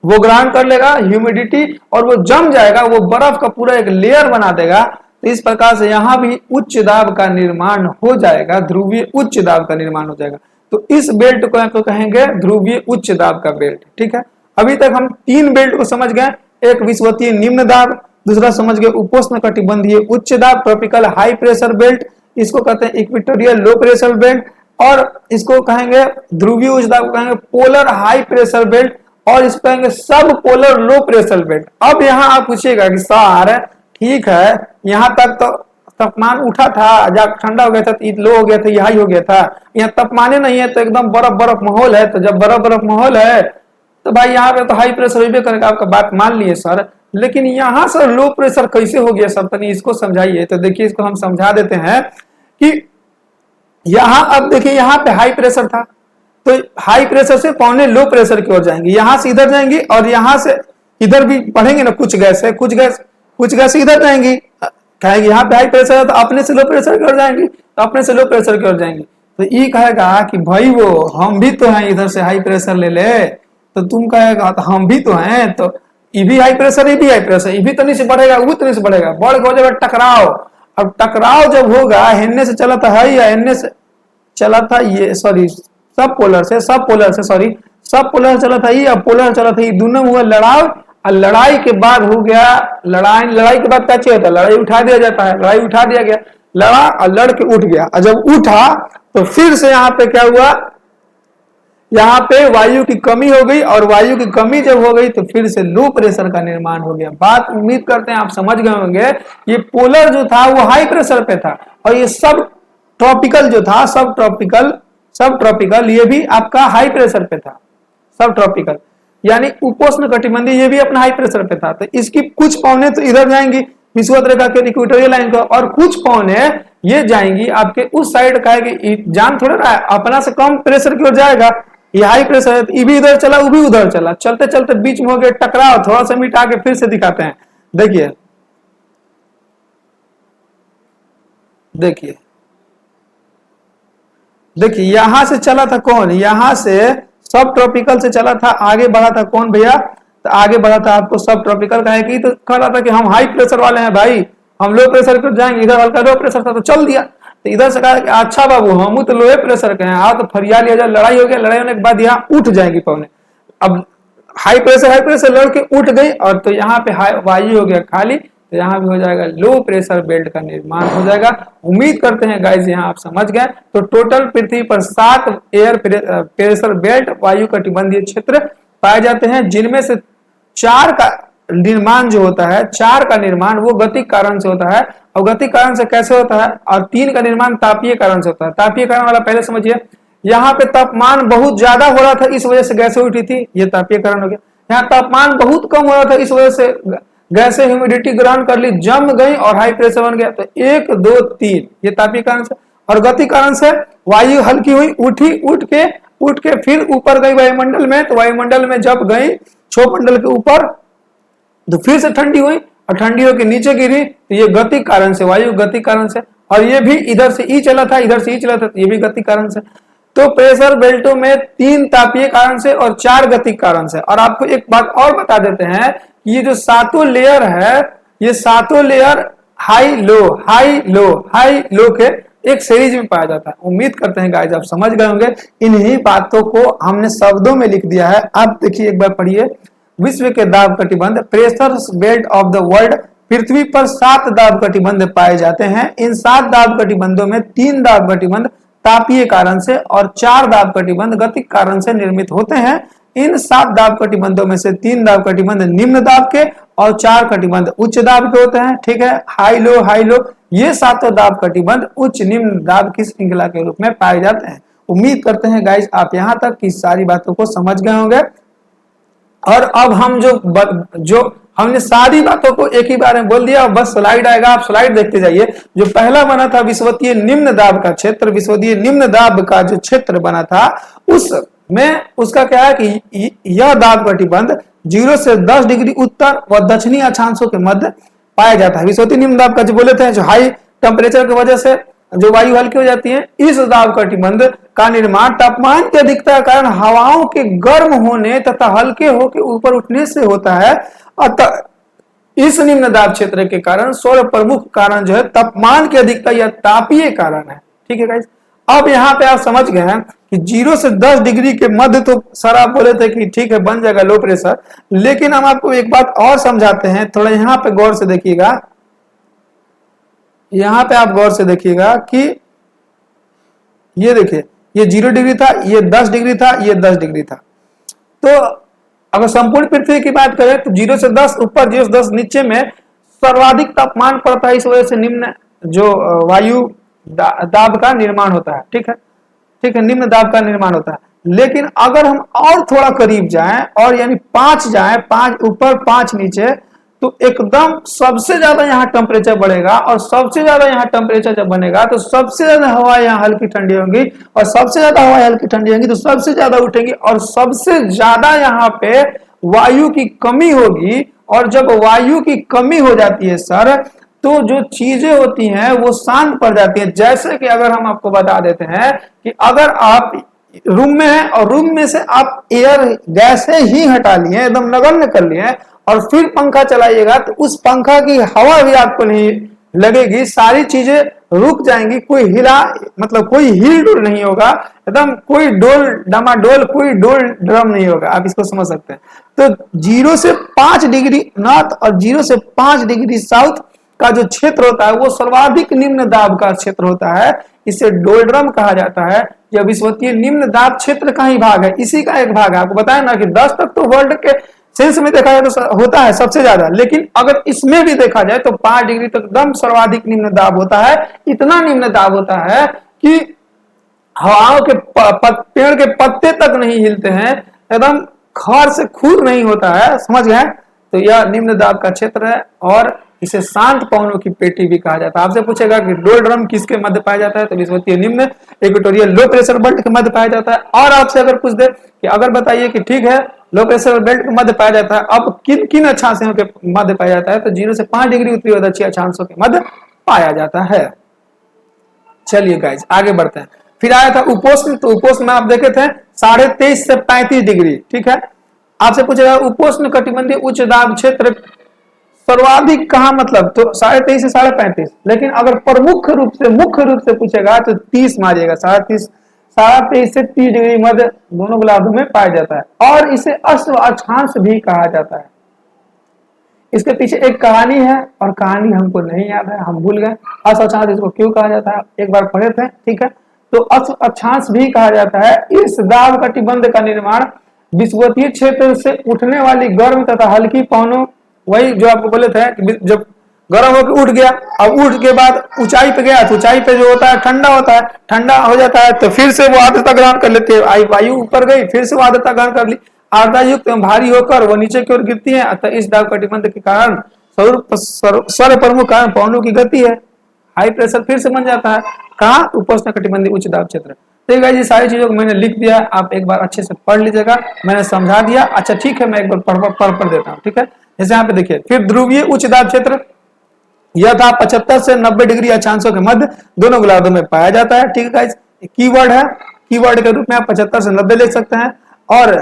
वो ग्रहण कर लेगा ह्यूमिडिटी और वो जम जाएगा, वो बर्फ का पूरा एक लेयर बना देगा। तो इस प्रकार से यहाँ भी उच्च दाब का निर्माण हो जाएगा, ध्रुवीय उच्च दाब का निर्माण हो जाएगा। तो इस बेल्ट को आपको कहेंगे ध्रुवीय उच्च दाब का बेल्ट। ठीक है, अभी तक हम 3 बेल्ट को समझ गए, एक विषुवतीय निम्न दाब, दूसरा समझ गए उपोष्ण कटिबंधीय उच्च दाब ट्रॉपिकल हाई प्रेशर बेल्ट, इसको कहते हैं इक्वेटोरियल लो प्रेशर बेल्ट, और इसको कहेंगे ध्रुवीय उच्च दाब को कहेंगे पोलर हाई प्रेशर बेल्ट, और इसको कहेंगे सब पोलर लो प्रेशर बेल्ट। अब यहाँ आप पूछिएगा कि सर ठीक है यहाँ तक तो तापमान उठा था, जब ठंडा हो गया था तो लो हो गया था, ये हाई हो गया था, यहाँ तापमान नहीं है तो एकदम बर्फ बर्फ माहौल है, तो जब बर्फ बर्फ माहौल है तो भाई यहाँ पे तो हाई प्रेशर होबे करेगा, आपका बात मान लिए सर, लेकिन यहाँ सर लो प्रेशर कैसे हो गया सर, तनी इसको समझाइए। तो देखिए इसको हम समझा देते हैं कि यहाँ अब देखिए यहाँ पे हाई प्रेशर था, तो हाई प्रेशर से पौने लो प्रेशर की ओर जाएंगे, यहां से इधर जाएंगी और यहां से इधर भी बढ़ेंगे ना, कुछ गैस है, कुछ गैस इधर जाएंगी, कहेंगे यहाँ पे हाई प्रेशर है तो अपने से लो प्रेशर की ओर जाएंगी, तो अपने से लो प्रेशर की ओर जाएंगी। तो ये कहेगा कि भाई वो हम भी तो हैं, इधर से हाई प्रेशर ले ले, तो तुम कहेगा तो हम भी तो हैं, तो ये भी हाई प्रेशर, ये भी हाई प्रेशर, ये भी तनी से बढ़ेगा, वो तनी से बढ़ेगा, बढ़ हो जाएगा टकराव। अब टकराव जब होगा, हेन्ने से चला था है या हेन्ने से चला था ये, सॉरी सब पोलर से चला था ये, अब पोलर चला था ये, दोनों हुआ लड़ाई, और लड़ाई के बाद हो गया लड़ाई के बाद क्या चाहिए होता है, लड़ाई उठा दिया जाता है, लड़ाई उठा दिया गया, लड़ा और लड़ के उठ गया, और जब उठा तो फिर से यहाँ पे क्या हुआ, यहाँ पे वायु की कमी हो गई, और वायु की कमी जब हो गई तो फिर से लो प्रेशर का निर्माण हो गया। बात उम्मीद करते हैं आप समझ गए होंगे। ये पोलर जो था वो हाई प्रेशर पे था, और ये सब ट्रॉपिकल जो था, सब ट्रॉपिकल ये भी आपका हाई प्रेशर पे था, सब ट्रॉपिकल यानी उपोष्ण कटिबंधीय ये भी अपना हाई प्रेशर पे था। तो इसकी कुछ पौने तो इधर जाएंगी विषुवत रेखा के इक्वेटोरियल लाइन को, और कुछ पौने ये जाएंगी आपके उस साइड का है कि जान थोड़ा रहा है, अपना से कम प्रेशर की ओर जाएगा, ये हाई प्रेशर है, ये भी इधर चला वो भी उधर चला, चलते चलते बीच में हो गया टकराव। थोड़ा सा मिटा के फिर से दिखाते हैं, देखिए देखिए यहां से चला था कौन, यहां से सब ट्रॉपिकल से चला था, आगे बढ़ा था कौन भैया, तो आगे बढ़ा था आपको सब ट्रॉपिकल का है कि, तो कह रहा था कि हम हाई प्रेशर वाले हैं भाई, हम लो प्रेशर पर जाएंगे, इधर हल्का लो प्रेशर था तो चल दिया, तो इधर से कहा अच्छा बाबू हम तो लोहे प्रेशर के हैं, आओ तो फरिया लिया जाए, लड़ाई हो गया, लड़ाई होने के बाद यहाँ उठ जाएंगी पौने, अब हाई प्रेशर लड़ के उठ गई, और तो यहाँ पे वायु हो गया खाली, तो यहाँ भी हो जाएगा लो प्रेशर बेल्ट का निर्माण हो जाएगा। उम्मीद करते हैं गाइस यहाँ आप समझ गए। तो टोटल पृथ्वी पर 7 एयर प्रेशर बेल्ट वायु कटिबंधीय क्षेत्र पाए जाते हैं, जिनमें से 4 का निर्माण जो होता है, 4 का निर्माण वो गतिक कारण से होता है, और गतिक कारण से कैसे होता है, और 3 का निर्माण तापीय कारण से होता है। तापीय कारण वाला पहले समझिए, यहाँ पे तापमान बहुत ज्यादा हो रहा था इस वजह से गैसें उठी थी, ये तापीय कारण हो गया। यहाँ तापमान बहुत कम हो रहा था इस वजह से गैसें ह्यूमिडिटी ग्रहण कर ली, जम गई और हाई प्रेशर बन गया, तो 1 2 3 ये तापीय कारण से। और गति कारण से वायु हल्की हुई, उठ के फिर ऊपर गई वायुमंडल में, तो वायुमंडल में जब गई क्षोभमंडल के ऊपर तो फिर से ठंडी हुई, और ठंडी होकर नीचे गिरी, तो ये गति कारण से, वायु गति कारण से। और ये भी इधर से ई चला था, इधर से ई चला था, तो ये भी गति कारण से। तो प्रेशर बेल्टों में 3 तापीय कारण से और 4 गतिक कारण से। और आपको एक बात और बता देते हैं कि ये जो 7 लेयर है, ये 7 लेयर हाई लो के एक सीरीज में पाया जाता है। उम्मीद करते हैं गाइस आप समझ गए होंगे। इन्हीं बातों को हमने शब्दों में लिख दिया है। अब देखिए एक बार पढ़िए, विश्व के दाब कटिबंध, pressure belt of the world. पृथ्वी पर 7 दाब कटिबंध पाए जाते हैं। इन 7 दाब कटिबंधों में 3 दाब कटिबंध तापीय कारण से और 4 दाब कटिबंध गतिक कारण से निर्मित होते हैं। इन 7 दाब कटिबंधों में से 3 दाब कटिबंध निम्न दाब के और 4 कटिबंध उच्च दाब के होते हैं। ठीक है, हाई लो ये 7 दाब कटिबंध उच्च निम्न दाब की श्रृंखला के रूप में पाए जाते हैं। उम्मीद करते हैं गाइस आप यहाँ तक की सारी बातों को समझ गए होंगे। और अब हम जो हमने सारी बातों को एक ही बार में बोल दिया, बस स्लाइड आएगा, आप स्लाइड देखते जाइए। जो पहला बना था विषुवतीय निम्न दाब का क्षेत्र, विषुवतीय निम्न दाब का जो क्षेत्र बना था उसमें उसका क्या है कि यह दाब कटिबंध 0 से 10 डिग्री उत्तर व दक्षिणी अक्षांशों के मध्य पाया जाता है। विषुवतीय निम्न दाब का जो बोले थे, जो हाई टेम्परेचर की वजह से जो वायु हल्की हो जाती है, इस दाब कटिबंध का निर्माण तापमान की अधिकता के कारण हवाओं के गर्म होने तथा हल्के होकर ऊपर उठने से होता है। अतः इस निम्न दाब क्षेत्र के कारण सौर प्रमुख कारण जो है तापमान की अधिकता या तापीय कारण है। ठीक है गाइस, अब यहाँ पे आप समझ गए हैं कि 0 से 10 डिग्री के मध्य तो सर आप बोले थे कि ठीक है बन जाएगा लो प्रेशर, लेकिन हम आपको एक बात और समझाते हैं, थोड़ा यहाँ पे गौर से देखिएगा। यहाँ पे आप गौर से देखिएगा कि ये देखिए, ये 0 डिग्री था, ये 10 डिग्री था, ये 10 डिग्री था। तो अगर संपूर्ण पृथ्वी की बात करें तो 0 से 10 ऊपर, 0 से 10 नीचे में सर्वाधिक तापमान पड़ता है, इस वजह से निम्न जो वायु दाब का निर्माण होता है। ठीक है, ठीक है, निम्न दाब का निर्माण होता है। लेकिन अगर हम और थोड़ा करीब जाएं और यानी 5 जाएं, 5 ऊपर 5 नीचे, तो एकदम सबसे ज्यादा यहाँ टेम्परेचर बढ़ेगा, और सबसे ज्यादा यहाँ टेम्परेचर जब बनेगा तो सबसे ज्यादा हवा यहाँ हल्की ठंडी होंगी, और सबसे ज्यादा हवा हल्की ठंडी होंगी तो सबसे ज्यादा उठेंगी, और सबसे ज्यादा यहाँ पे वायु की कमी होगी। और जब वायु की कमी हो जाती है सर, तो जो चीजें होती हैं वो शांत पड़ जाती हैं। जैसे कि अगर हम आपको बता देते हैं कि अगर आप रूम में हैं और रूम में से आप एयर गैसें ही हटा लिए, एकदम नगण्य कर लिए, और फिर पंखा चलाइएगा तो उस पंखा की हवा भी आपको नहीं लगेगी, सारी चीजें रुक जाएंगी, कोई हिला मतलब कोई हिल डुल नहीं होगा, एकदम कोई डोल डामाडोल, कोई डोल ड्रम नहीं होगा। आप इसको समझ सकते हैं। तो 0 से 5 डिग्री नॉर्थ और 0 से 5 डिग्री साउथ का जो क्षेत्र होता है वो सर्वाधिक निम्न दाब का क्षेत्र होता है, इसे डोल्ड्रम कहा जाता है। यह विषुवतीय निम्न दाब क्षेत्र का ही भाग है, इसी का एक भाग है। आपको बताया ना कि 10 तक तो वर्ल्ड के सेंस में देखा जाए तो होता है सबसे ज्यादा, लेकिन अगर इसमें भी देखा जाए तो 5 डिग्री तक एकदम सर्वाधिक निम्न दाब होता है। इतना निम्न दाब होता है कि हवाओं के पेड़ के पत्ते तक नहीं हिलते हैं, एकदम खर से खूर नहीं होता है, समझ गए। तो यह निम्न दाब का क्षेत्र है और इसे शांत पवनों की पेटी भी कहा जाता है। आपसे पूछेगा कि डोल्ड्रम किसके मध्य पाया जाता है, तो विषुवतीय निम्न इक्वेटोरियल लो प्रेशर बेल्ट के मध्य पाया जाता है। और आपसे अगर पूछ दे कि अगर बताइए कि ठीक है लो प्रेशर बेल्ट के मध्य पाया जाता है, अब किन किन अक्षांशों के मध्य पाया जाता है, तो 0 से 5 डिग्री उत्तरी और दक्षिणी अक्षांशों के मध्य पाया जाता है। चलिए गाइज आगे बढ़ते हैं। फिर आया था उपोष्ण, तो उपोष्ण में आप देखे थे 23.5 से 35 डिग्री। ठीक है, आपसे पूछेगा उपोष्ण कटिबंधीय उच्च दाब क्षेत्र सर्वाधिक कहां, मतलब तो 23.5 से 35.5, लेकिन अगर प्रमुख रूप से मुख्य रूप से पूछेगा तो 30 मारिएगा। 23.5 से 30 डिग्री मध्य दोनों गोलार्धों में पाया जाता है, और इसे अश्व अक्षांश भी कहा जाता है। इसके पीछे एक कहानी है, और कहानी हमको नहीं याद है, हम भूल गए। अश्व अक्षांश इसको क्यों कहा जाता है, एक बार पढ़े थे। ठीक है, तो अश्व अक्षांश भी कहा जाता है। इस दाब कटिबंध का निर्माण विषुवतीय क्षेत्र से उठने वाली गर्म तथा हल्की पवनों, वही जो आपको बोले थे कि जब गर्म होकर उठ गया, अब उठ के बाद ऊंचाई पे गया तो ऊंचाई पे जो होता है ठंडा होता है, ठंडा हो जाता है तो फिर से वो आर्द्रता ग्रहण कर लेते हैं। वायु ऊपर गई, फिर से वो आर्द्रता ग्रहण कर ली, आर्द्रता युक्त भारी होकर वो नीचे की ओर गिरती है। अतः इस दाब कटिबंध के कारण सौर प्रमुख कारण पवनों की गति है, हाई प्रेशर फिर से बन जाता है। कहाँ, उपोष्ण कटिबंधीय उच्च दाब क्षेत्र। ठीक है, ये सारी चीजों को मैंने लिख दिया, आप एक बार अच्छे से पढ़ लीजिएगा, मैंने समझा दिया। अच्छा ठीक है, मैं एक बार पढ़ देता हूँ। ठीक है, जैसे यहाँ पे देखिए, फिर ध्रुवीय उच्च दाब क्षेत्र यह था 75 से 90 डिग्री अक्षांशों के मध्य दोनों गोलार्धों में पाया जाता है। ठीक है गाइस, कीवर्ड है, कीवर्ड के रूप में आप 75 से 90 लिख सकते हैं। और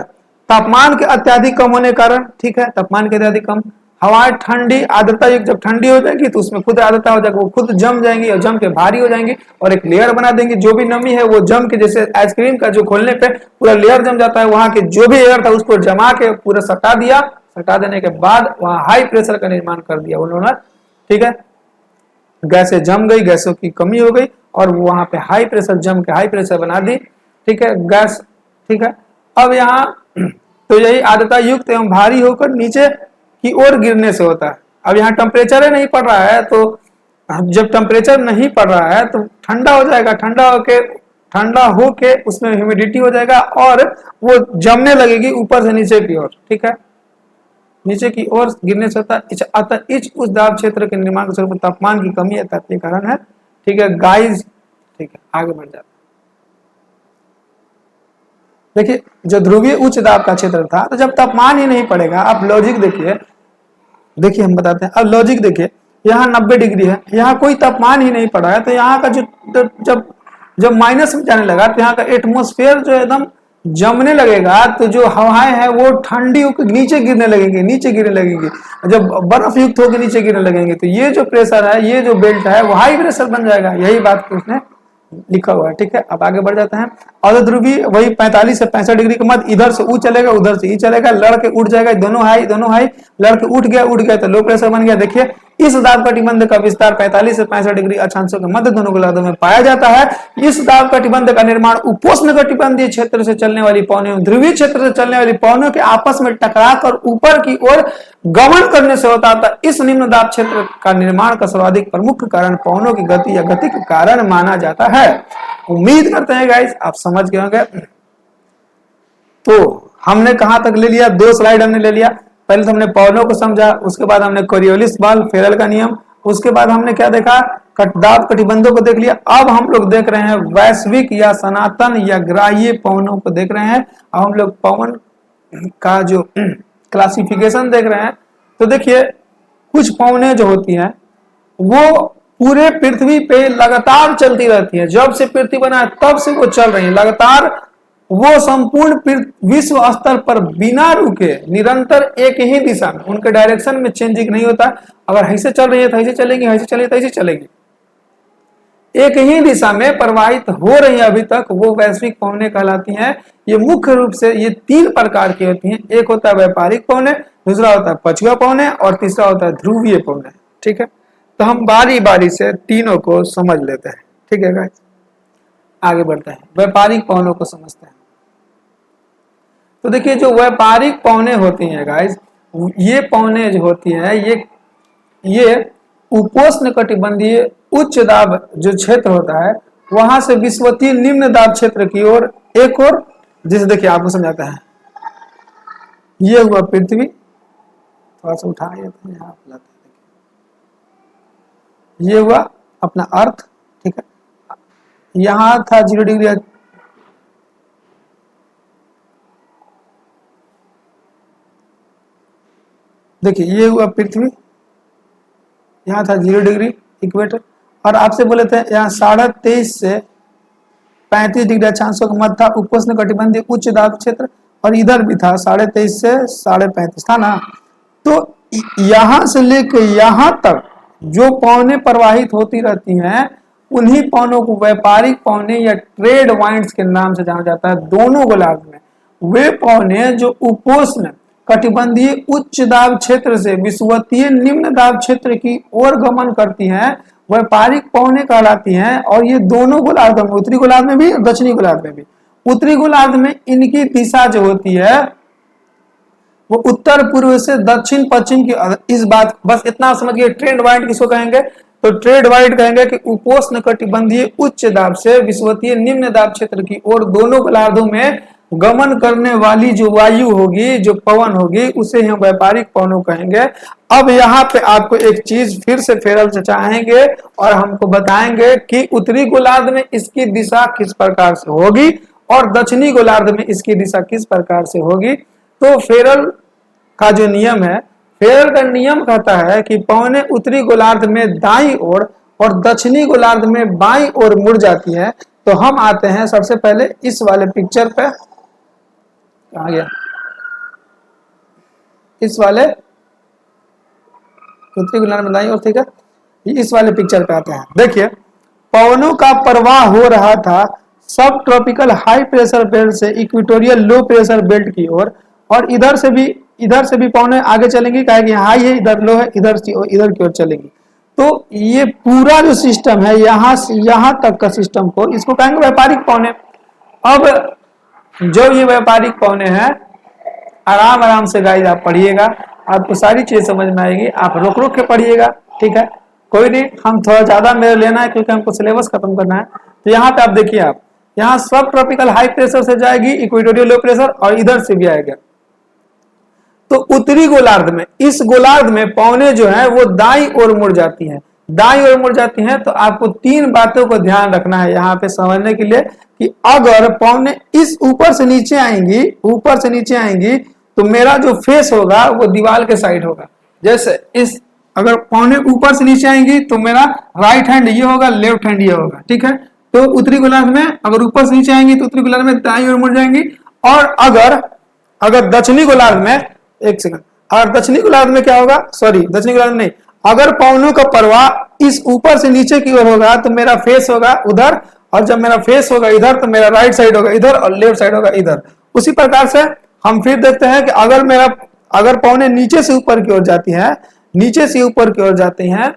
तापमान के अत्यधिक कम होने के कारण, ठीक है, तापमान के अत्यधिक कम, हवाएं ठंडी आर्द्रता युक्त जब ठंडी हो जाएगी तो उसमें खुद आर्द्रता हो जाएगी, वो खुद जम जाएंगी और जम के भारी हो जाएंगी और एक लेयर बना देंगी। जो भी नमी है वो जम के, जैसे आइसक्रीम का जो खोलने पे पूरा लेयर जम जाता है, वहां के जो भी एयर था उसको जमा के पूरा सटा दिया। सटा देने के बाद वहां हाई प्रेशर का निर्माण कर दिया उन्होंने। ठीक है, गैसें जम गई, गैसों की कमी हो गई और वहां पे हाई प्रेशर जम के हाई प्रेशर बना दी। ठीक है, गैस। ठीक है, अब यहाँ तो यही आर्द्रता युक्त एवं भारी होकर नीचे की ओर गिरने से होता है। अब यहाँ टेम्परेचर नहीं पड़ रहा है, तो जब टेम्परेचर नहीं पड़ रहा है तो ठंडा हो जाएगा, ठंडा होके उसमें ह्यूमिडिटी हो जाएगा और वो जमने लगेगी ऊपर से नीचे की ओर। ठीक है, नीचे की ओर गिरने से होता है। अतः इस उच्च दाब क्षेत्र के निर्माण के स्वरूप तापमान की कमी या तापीय कारण है। ठीक है गाइस, ठीक है आगे बढ़ जाते हैं। देखिए जो ध्रुवीय उच्च दाब का क्षेत्र था, तो जब तापमान ही नहीं पड़ेगा, आप लॉजिक देखिए, देखिए हम बताते हैं। अब लॉजिक देखिए, यहाँ 90 डिग्री है, यहाँ कोई तापमान ही नहीं पड़ा है, तो यहाँ का जो जब जब माइनस में जाने लगा तो यहाँ का एटमोस्फेयर जो एकदम जमने लगेगा, तो जो हवाएं हैं वो ठंडी होकर नीचे गिरने लगेंगे, नीचे गिरने लगेंगी। जब बर्फ युक्त होकर नीचे गिरने लगेंगे तो ये जो प्रेशर है, ये जो बेल्ट है वो हाई प्रेशर बन जाएगा। यही बात उसने लिखा हुआ है। ठीक है, अब आगे बढ़ जाते हैं। और ध्रुवीय वही 45 से 65 डिग्री के मध्य, इधर से ऊ चलेगा, उधर से ई चलेगा, लड़के उठ जाएगा, दोनों हाई, लड़के उठ गया तो लो प्रेशर बन गया। देखिए इस दाब कटिबंध का विस्तार 45 से 65 डिग्री अक्षांशों के मध्य दोनों गोलार्धों में पाया जाता है। इस दाब कटिबंध का निर्माण उपोष्ण कटिबंधीय क्षेत्र से चलने वाली पवनों, ध्रुवीय क्षेत्र से चलने वाली पवनों के आपस में टकराकर ऊपर की ओर गमन करने से होता था। इस निम्न दाब क्षेत्र का निर्माण का सर्वाधिक प्रमुख कारण पवनों की गति या गति के कारण माना जाता है। उम्मीद करते हैं गाइस आप समझ गए होंगे। तो हमने कहां तक ले लिया, 2 स्लाइड हमने ले लिया। पहले तो हमने पवनों को समझा, उसके बाद हमने कोरियोलिस बल, फेरल का नियम, उसके बाद हमने क्या देखा, दाब कटिबंधों को देख लिया। अब हम लोग देख रहे हैं वैश्विक या सनातन या ग्राह्य पवनों को देख रहे हैं। अब हम लोग पवन का जो क्लासिफिकेशन देख रहे हैं। तो देखिए कुछ पवनें जो होती हैं वो पूरे पृथ्वी पे लगातार चलती रहती है। जब से पृथ्वी बना है तब से वो चल रही है लगातार। वो संपूर्ण विश्व स्तर पर बिना रुके निरंतर एक ही दिशा में, उनके डायरेक्शन में चेंजिंग नहीं होता। अगर ऐसे चल रही है तो ऐसे चलेगी, ऐसे चलेगी तो ऐसे चलेगी, एक ही दिशा में प्रवाहित हो रही है अभी तक, वो वैश्विक पवनें कहलाती हैं। ये मुख्य रूप से ये 3 प्रकार की होती हैं। एक होता है व्यापारिक पवनें, दूसरा होता है पछुआ पवनें और तीसरा होता है ध्रुवीय पवनें। ठीक है, तो हम बारी बारी से तीनों को समझ लेते हैं। ठीक है गाइस, आगे बढ़ते हैं, व्यापारिक पवनों को समझते हैं। तो देखिए जो व्यापारिक पवनें होती हैं गाइस, ये पवनें जो होती हैं ये उपोष्ण कटिबंधीय उच्च दाब जो क्षेत्र होता है वहां से विषुवतीय निम्न दाब क्षेत्र की ओर एक और, जैसे देखिए आपको समझाता है, ये हुआ पृथ्वी, थोड़ा सा उठा देते हैं यहाँ, ये हुआ अपना अर्थ। ठीक है, यहां था 0 डिग्री, देखिए ये हुआ पृथ्वी, यहाँ था 0 डिग्री इक्वेटर। और आपसे बोले थे यहाँ 23.5 से 35 डिग्री अक्षांशों का मध्य था उपोष्ण कटिबंधीय उच्च दाब क्षेत्र, और इधर भी था 23.5 से 35.5 था ना। तो यहां से लेकर यहां तक जो पवनें प्रवाहित होती रहती हैं, उन्हीं पवनों को व्यापारिक पवनें या ट्रेड वाइंड्स के नाम से जाना जाता है। दोनों गोलार्ध में वे पवनें जो उपोष्ण कटिबंधीय उच्च दाब क्षेत्र से विषुवतीय निम्न दाब क्षेत्र की ओर गमन करती हैं, व्यापारिक पवनें कहलाती हैं। और ये दोनों गोलार्धों में, उत्तरी गोलार्ध में भी और दक्षिणी गोलार्ध में भी, उत्तरी गोलार्ध में इनकी दिशा जो होती है वो उत्तर पूर्व से दक्षिण पश्चिम की, इस बात बस इतना समझिए। ट्रेड वाइंड किसको कहेंगे, तो ट्रेड वाइंड कहेंगे कि उपोष्ण कटिबंधीय उच्च दाब से विषुवतीय निम्न दाब क्षेत्र की ओर दोनों गोलार्धों में गमन करने वाली जो वायु होगी, जो पवन होगी, उसे हम व्यापारिक पवनों कहेंगे। अब यहाँ पे आपको एक चीज फिर से फेरल चचाएंगे और हमको बताएंगे कि उत्तरी गोलार्ध में इसकी दिशा किस प्रकार से होगी और दक्षिणी गोलार्ध में इसकी दिशा किस प्रकार से होगी। तो फेरल का जो नियम है, फेरल का नियम कहता है कि पवनें उत्तरी गोलार्ध में दाईं ओर और दक्षिणी गोलार्ध में बाईं ओर मुड़ जाती है। तो हम आते हैं सबसे पहले इस वाले पिक्चर पे, कहाँ गया, इस वाले उत्तरी गोलार्ध में दाईं ओर, ठीक है, इस वाले पिक्चर पे आते हैं। देखिए पवनों का प्रवाह हो रहा था सब ट्रॉपिकल हाई प्रेशर बेल्ट से इक्वेटोरियल लो प्रेशर बेल्ट की ओर, और इधर से भी पवनें आगे चलेंगी, कहेंगे हाई है इधर लो है, इधर की ओर चलेंगी। तो ये पूरा जो सिस्टम है यहाँ से यहाँ तक का सिस्टम को, इसको कहेंगे व्यापारिक पवनें। अब जो ये व्यापारिक पवनें हैं, आराम आराम से गाइस आप पढ़िएगा, आपको सारी चीज समझ में आएगी। आप रोक रोक के पढ़िएगा, ठीक है, कोई नहीं, हम थोड़ा ज्यादा मेरे लेना है क्योंकि हमको सिलेबस खत्म करना है। तो यहाँ पे आप देखिए, आप यहाँ सब ट्रॉपिकल हाई प्रेशर से जाएगी इक्वेटोरियल लो प्रेशर, और इधर से भी आएगा। तो उत्तरी गोलार्ध में, इस गोलार्ध में पौने जो है वो दाईं ओर मुड़ जाती हैं, दाईं ओर मुड़ जाती हैं। तो आपको तीन बातों को ध्यान रखना है यहाँ पे समझने के लिए कि अगर पौने इस ऊपर से नीचे आएंगी, ऊपर से नीचे आएंगी, तो मेरा जो फेस होगा वो दीवार के साइड होगा। जैसे इस अगर पौने ऊपर से नीचे आएंगी तो मेरा राइट हैंड ये होगा, लेफ्ट हैंड ये होगा, ठीक है। तो उत्तरी गोलार्ध में अगर ऊपर से नीचे आएंगी तो उत्तरी गोलार्ध में दाईं ओर मुड़ जाएंगी। और अगर दक्षिणी गोलार्ध में, एक सेकंड, अगर दक्षिणी गोलार्ध में क्या होगा, सॉरी दक्षिणी गोलार्ध नहीं, अगर पौनों का प्रवाह इस ऊपर से नीचे की ओर होगा तो मेरा फेस होगा उधर, और जब मेरा फेस होगा इधर तो मेरा राइट साइड होगा इधर और लेफ्ट साइड होगा इधर। उसी प्रकार से हम फिर देखते हैं कि अगर पौने नीचे से ऊपर की ओर जाती है, नीचे से ऊपर की ओर जाती हैं,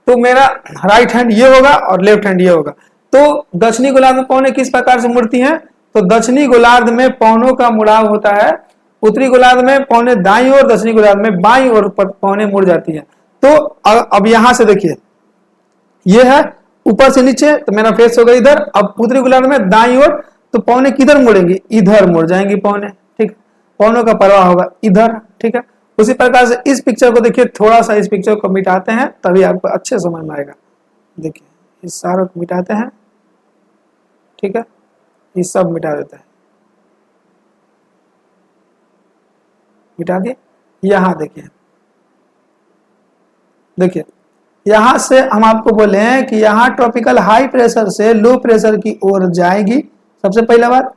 तो मेरा राइट हैंड ये होगा और लेफ्ट हैंड ये होगा। तो दक्षिणी गोलार्ध में पौने किस प्रकार से मुड़ती हैं, तो दक्षिणी गोलार्ध में पौनों का मुड़ाव होता है, उत्तरी गोलार्ध में पौने दाईं ओर, दक्षिणी गोलार्ध में बाईं ओर पौने मुड़ जाती है। तो अब यहां से देखिए, ये है ऊपर से नीचे तो मेरा फेस होगा इधर, अब उत्तरी गोलार्ध में दाईं ओर तो पौने किधर मुड़ेंगी, इधर मुड़ जाएंगी पौने, ठीक, पौनों का प्रवाह होगा इधर, ठीक है। उसी प्रकार से इस पिक्चर को देखिए, थोड़ा सा इस पिक्चर को मिटाते हैं तभी आपको अच्छे समझ में आएगा। देखिए इस सारे को मिटाते हैं, ठीक है, ये सब मिटा देते हैं, मिटा दिए। यहां देखिए यहां से हम आपको बोले हैं कि यहां ट्रॉपिकल हाई प्रेशर से लो प्रेशर की ओर जाएगी, सबसे पहला बात।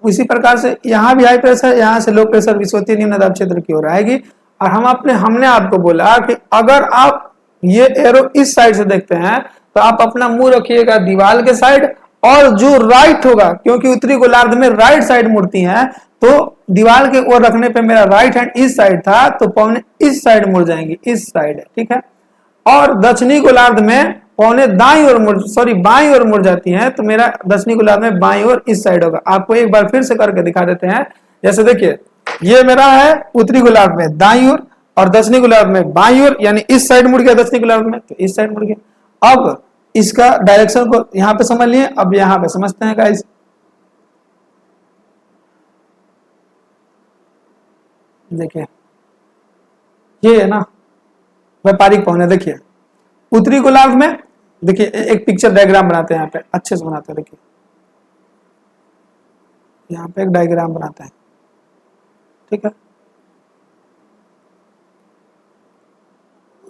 इसी प्रकार से यहां भी हाई प्रेशर, यहां से लो प्रेशर विषुवतीय निम्न दाब क्षेत्र की ओर आएगी। और हमने आपको बोला कि अगर आप ये एरो इस साइड से देखते हैं तो आप अपना मुंह रखिएगा दीवार के साइड, और जो राइट होगा, क्योंकि उत्तरी गोलार्ध में राइट साइड मुड़ती हैं, तो दीवार के ओर रखने पे मेरा राइट हैंड इस साइड था तो पौने इस साइड मुड़ जाएंगी, इस साइड, ठीक है। और दक्षिणी गोलार्ध में पौने बाईं ओर मुड़ जाती हैं, तो मेरा दक्षिणी गोलार्ध में बाईं ओर इस साइड होगा। आपको एक बार फिर से करके दिखा देते हैं। जैसे देखिए, ये मेरा है उत्तरी गोलार्ध में दाईं ओर और दक्षिणी गोलार्ध में बाईं ओर, यानी इस साइड मुड़ गया दक्षिणी गोलार्ध में तो इस साइड मुड़ गया। अब इसका डायरेक्शन को यहां पे समझ लिए, अब यहां पे समझते हैं गाइस। देखिए ये है ना व्यापारिक पौने। देखिए उत्तरी गोलार्ध में, देखिए एक पिक्चर डायग्राम बनाते हैं, यहाँ पे अच्छे से बनाते हैं। देखिए यहाँ पे एक डायग्राम बनाते हैं, ठीक है।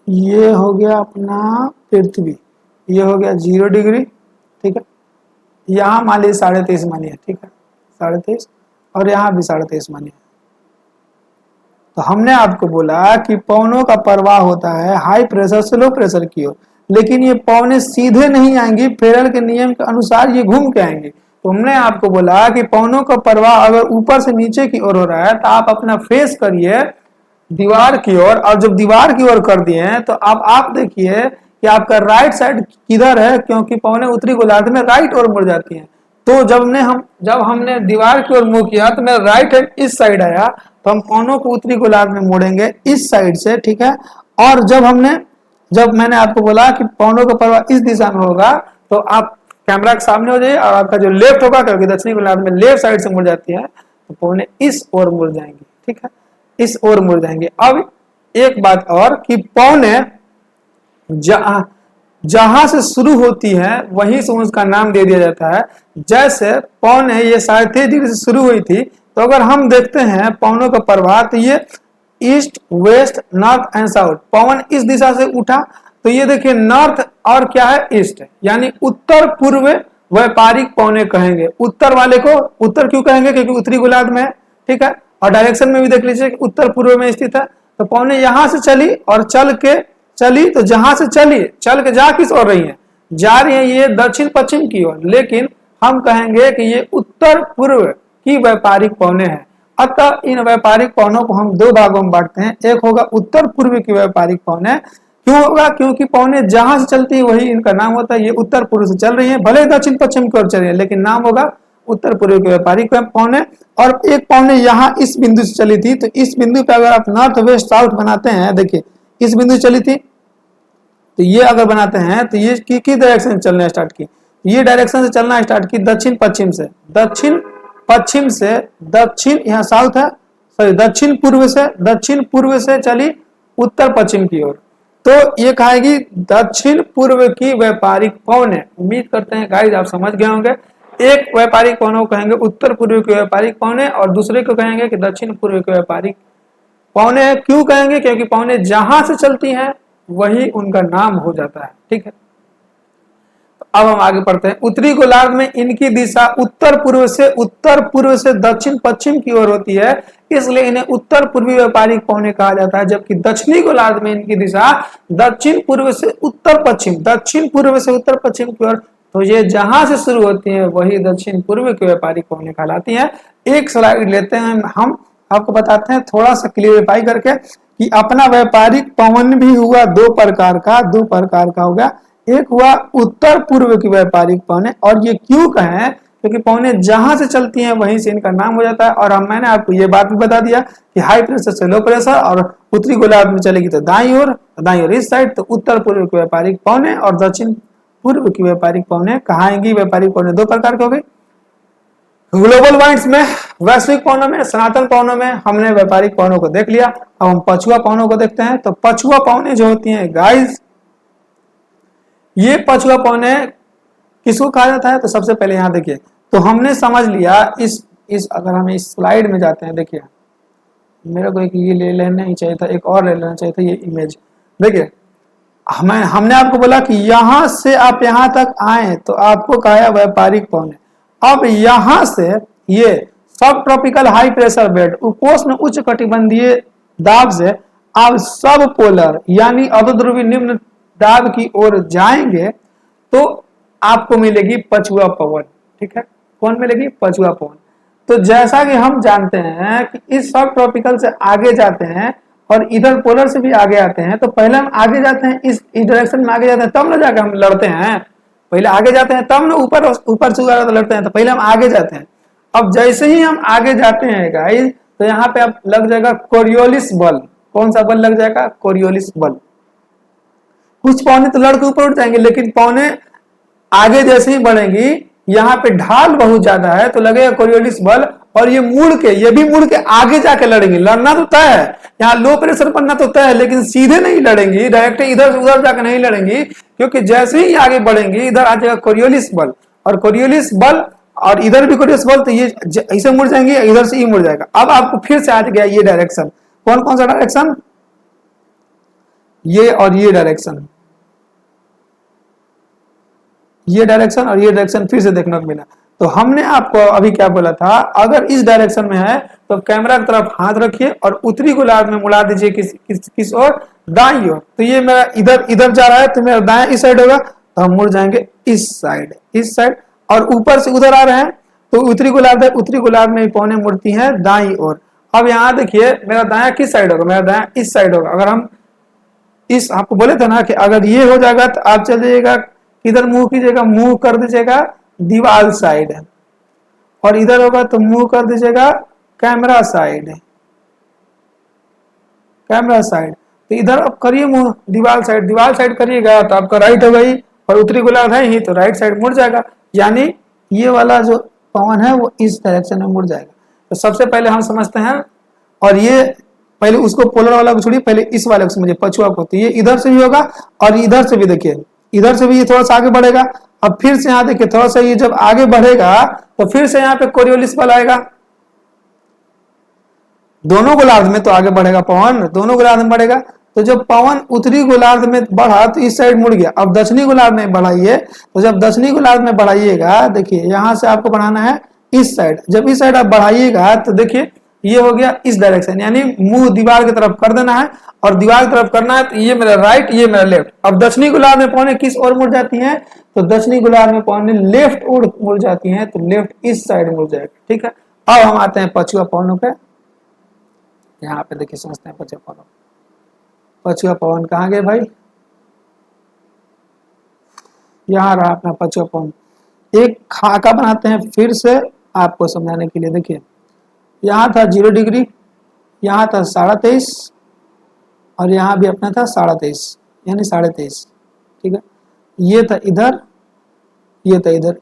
ये हो गया अपना पृथ्वी, ये हो गया 0 डिग्री, ठीक है। यहाँ मान लीजिए 23.5 मानिए, ठीक है, 23.5, और यहाँ भी 23.5 मानिए। तो हमने आपको बोला कि पौनों का प्रवाह होता है हाई प्रेशर से लो प्रेशर की ओर, लेकिन ये पौने सीधे नहीं आएंगी, फेरल के नियम के अनुसार ये घूम के आएंगे। तो हमने आपको बोला कि पौनों का प्रवाह अगर ऊपर से नीचे की ओर हो रहा है तो आप अपना फेस करिए दीवार की ओर, और जब दीवार की ओर कर दिए हैं तो अब आप देखिए कि आपका राइट साइड किधर है, क्योंकि पौने उत्तरी गोलार्ध में राइट ओर मुड़ जाती हैं। तो जब हमने दीवार की ओर मुंह किया तो मेरा राइट हैंड इस साइड आया, तो हम पौनों को उत्तरी गोलार्ध में मोड़ेंगे इस साइड से, ठीक है। और जब मैंने आपको बोला कि पौनों का प्रवाह इस दिशा में होगा, तो आप कैमरा के सामने हो जाइए, और आपका जो लेफ्ट होगा, क्योंकि दक्षिणी गोलार्ध में लेफ्ट साइड से मुड़ जाती है, तो पौने इस ओर मुड़ जाएंगे, ठीक है, इस ओर मुड़ जाएंगे। अब एक बात और कि पौने जहां से शुरू होती है वहीं से उसका नाम दे दिया जाता है। जैसे पौने ये 3.5 डिग्री से शुरू हुई थी, तो अगर हम देखते हैं पौनों का प्रवाह, तो ये east, west, north and south, पवन इस दिशा से उठा, तो ये देखिए नॉर्थ और क्या है, ईस्ट, यानी उत्तर पूर्व व्यापारिक पौने कहेंगे। उत्तर वाले को उत्तर क्यों कहेंगे, क्योंकि उत्तरी गोलार्ध में है, ठीक है। और डायरेक्शन में भी देख लीजिए कि उत्तर पूर्व में स्थित है। तो पौने यहां से चली और चली, तो जहां से चल के जा किस ओर रही है, जा रही है ये दक्षिण पश्चिम की ओर, लेकिन हम कहेंगे कि ये उत्तर पूर्व की व्यापारिक पौने हैं। अतः इन व्यापारिक पौनों को हम 2 भागों में बांटते हैं। एक होगा उत्तर पूर्व की व्यापारिक पौने, क्यों होगा, क्योंकि पौने जहां से चलती है वही इनका नाम होता है। ये उत्तर पूर्व से चल रही है, भले दक्षिण पश्चिम की ओर चल रही है, लेकिन नाम होगा उत्तर पूर्व के व्यापारिक पौने। और एक पौने यहाँ इस बिंदु से चली थी, तो इस बिंदु पे अगर आप नॉर्थ वेस्ट साउथ बनाते हैं, देखिए इस बिंदु से चली थी, तो ये अगर बनाते हैं तो ये की डायरेक्शन से चलना स्टार्ट की, ये डायरेक्शन से चलना स्टार्ट की दक्षिण पश्चिम से, दक्षिण, यहाँ साउथ है, सॉरी दक्षिण पूर्व से चली उत्तर पश्चिम की ओर। तो ये कहेगी दक्षिण पूर्व की व्यापारिक पवनें। उम्मीद करते हैं गाइस आप समझ गए होंगे। एक व्यापारिक पवनों को कहेंगे उत्तर पूर्व की व्यापारिक पवनें और दूसरे को कहेंगे कि दक्षिण पूर्व की व्यापारिक पवनें। क्यों कहेंगे? क्योंकि पवनें जहां से चलती हैं वही उनका नाम हो जाता है। ठीक है, अब हम आगे पढ़ते हैं। उत्तरी गोलार्ध में इनकी दिशा उत्तर पूर्व से दक्षिण पश्चिम की ओर होती है, इसलिए इन्हें उत्तर पूर्वी व्यापारिक पवनें कहा जाता है। जबकि दक्षिणी गोलार्ध में इनकी दिशा दक्षिण पूर्व से उत्तर पश्चिम की ओर, तो ये जहां से शुरू होती है वही दक्षिण पूर्व की व्यापारिक पवनें कहलाती हैं। एक स्लाइड लेते हैं, हम आपको बताते हैं थोड़ा सा क्लियरिफाई करके कि अपना व्यापारिक पवन भी हुआ दो प्रकार का हो गया। एक हुआ उत्तर पूर्व की व्यापारिक पवनें, और ये क्यों कहें? क्योंकि पवनें जहां से चलती हैं वहीं से इनका नाम हो जाता है। और मैंने आपको ये बात भी बता दिया कि हाई प्रेशर से लो प्रेशर, और उत्तरी गोलार्ध में चलेगी तो दाईं ओर इस साइड, तो उत्तर पूर्व की व्यापारिक पवनें और दक्षिण पूर्व की व्यापारिक पवनें कहाएंगी। व्यापारिक पवनें दो प्रकार की हो गई। ग्लोबल वाइंड्स में, वैश्विक पवनों में, सनातन पवनों में हमने व्यापारिक पवनों को देख लिया। अब हम पछुआ पवनों को देखते हैं। तो पछुआ पवनें जो होती हैं गाइस, ये पछुआ पवनें किसको कहा जाता है? तो सबसे पहले यहां देखिए, तो हमने समझ लिया इस अगर हम इस स्लाइड में जाते हैं, देखिए मेरे को एक ये ले लेना ही चाहिए था, एक और ले लेना चाहिए था ये इमेज। देखिए हमने आपको बोला कि यहां से आप यहां तक आए तो आपको कहा व्यापारिक पवनें। अब यहां से ये सब ट्रॉपिकल हाई प्रेशर बेल्ट, उपोष्ण उच्च कटिबंधीय दाब से आप सब पोलर यानी अधोध्रुवी निम्न दाब की ओर जाएंगे तो आपको मिलेगी पछुआ पवन। ठीक है, कौन मिलेगी? पछुआ पवन। तो जैसा कि हम जानते हैं कि इस सब ट्रॉपिकल से आगे जाते हैं और इधर पोलर से भी आगे आते हैं, तो पहले हम आगे जाते हैं, इस डायरेक्शन में आगे जाते हैं, तब ना जाकर हम लड़ते हैं। पहले आगे जाते हैं तब ना ऊपर से लड़ते हैं, तो पहले हम आगे जाते हैं। अब जैसे ही हम आगे जाते हैं गाइस, तो यहाँ पे आप लग जाएगा कोरियोलिस बल। कौन सा बल लग जाएगा? कोरियोलिस बल। कुछ पवनें तो लड़के ऊपर उठ जाएंगे, लेकिन पवनें आगे जैसे ही बढ़ेंगी, यहाँ पे ढाल बहुत ज्यादा है तो लगेगा कोरियोलिस बल, और ये भी मुड़ के आगे जाके लड़ेंगे। लड़ना तो तय है, यहाँ लो प्रेशर बनना तो तय है, लेकिन सीधे नहीं लड़ेंगी, डायरेक्ट इधर से उधर जाकर नहीं लड़ेंगी, क्योंकि जैसे ही आगे बढ़ेंगी इधर आ जाएगा कोरियोलिस बल, और कोरियोलिस बल और इधर भी कोरियोलिस बल, तो ये ऐसे मुड़ जाएंगे, इधर से ही मुड़ जाएगा। अब आपको फिर से आ गया ये डायरेक्शन। कौन कौन सा डायरेक्शन? ये और ये डायरेक्शन, ये डायरेक्शन और ये डायरेक्शन फिर से देखने को मिला। तो हमने आपको अभी क्या बोला था, अगर इस डायरेक्शन में है तो कैमरा की तरफ हाथ रखिए और उत्तरी गोलार्ध में मुड़ा दीजिए किस ओर? दाईं ओर। तो ये मेरा इधर जा रहा है, तो मेरा दायां इस साइड होगा, तो हम मुड़ जाएंगे इस साइड। और ऊपर से उधर आ रहे हैं तो उत्तरी गोलार्ध है, उत्तरी गोलार्ध में पवनें मुड़ती हैं दाईं ओर। अब यहाँ देखिए मेरा दायां किस साइड होगा? मेरा दायां इस साइड होगा। अगर हम इस आपको बोले थे ना कि अगर ये हो जाएगा तो आप चल जाइएगा, इधर मुंह कीजिएगा, मुंह कर दीजिएगा दीवार साइड, और इधर होगा तो मुंह कर दीजिएगा कैमरा साइड। तो इधर अब करिए मुंह दीवार साइड करिएगा तो आपका राइट हो गई, और उत्तरी गोलार्ध है ही तो राइट साइड मुड़ जाएगा, यानी ये वाला जो पवन है वो इस डायरेक्शन में मुड़ जाएगा। तो सबसे पहले हम समझते हैं, और ये पहले उसको पोलर वाला को छोड़िए, पहले इस वाले को समझिए, पछुआ को। तो ये इधर से भी होगा और इधर से भी, देखिए इधर से भी ये थोड़ा सा आगे बढ़ेगा। अब फिर से यहाँ देखिए थोड़ा सा ये जब आगे बढ़ेगा तो फिर से यहाँ पे कोरियोलिस बल आएगा। दोनों गोलार्ध में तो आगे बढ़ेगा पवन, दोनों गोलार्ध में बढ़ेगा। तो जब पवन उत्तरी गोलार्ध में बढ़ा तो इस साइड मुड़ गया। अब दक्षिणी गोलार्ध में बढ़ाइए, तो जब दक्षिणी गोलार्ध में बढ़ाइएगा, देखिए यहां से आपको बढ़ाना है इस साइड। जब इस साइड आप बढ़ाइएगा तो देखिए ये हो गया इस डायरेक्शन, यानी मुंह दीवार की तरफ कर देना है, और दीवार की तरफ करना है तो ये मेरा राइट, ये मेरा लेफ्ट। अब दक्षिणी गोलार्ध में पवनें किस ओर मुड़ जाती हैं? तो दक्षिणी गोलार्ध में पवनें लेफ्ट ओर मुड़ जाती हैं, तो लेफ्ट इस साइड मुड़ जाएगा। ठीक है, अब हम आते हैं पछुआ पवनों पे। यहाँ पे देखिए समझते हैं पछुआ पवन। पछुआ पवन कहाँ गए भाई? यहाँ रहा अपना पछुआ पवन। एक खाका बनाते हैं फिर से आपको समझाने के लिए। देखिए यहाँ था 0 डिग्री, यहाँ था 23.5, और यहाँ भी अपना था 23.5, यानी 23.5। ठीक है, ये था इधर, ये था इधर,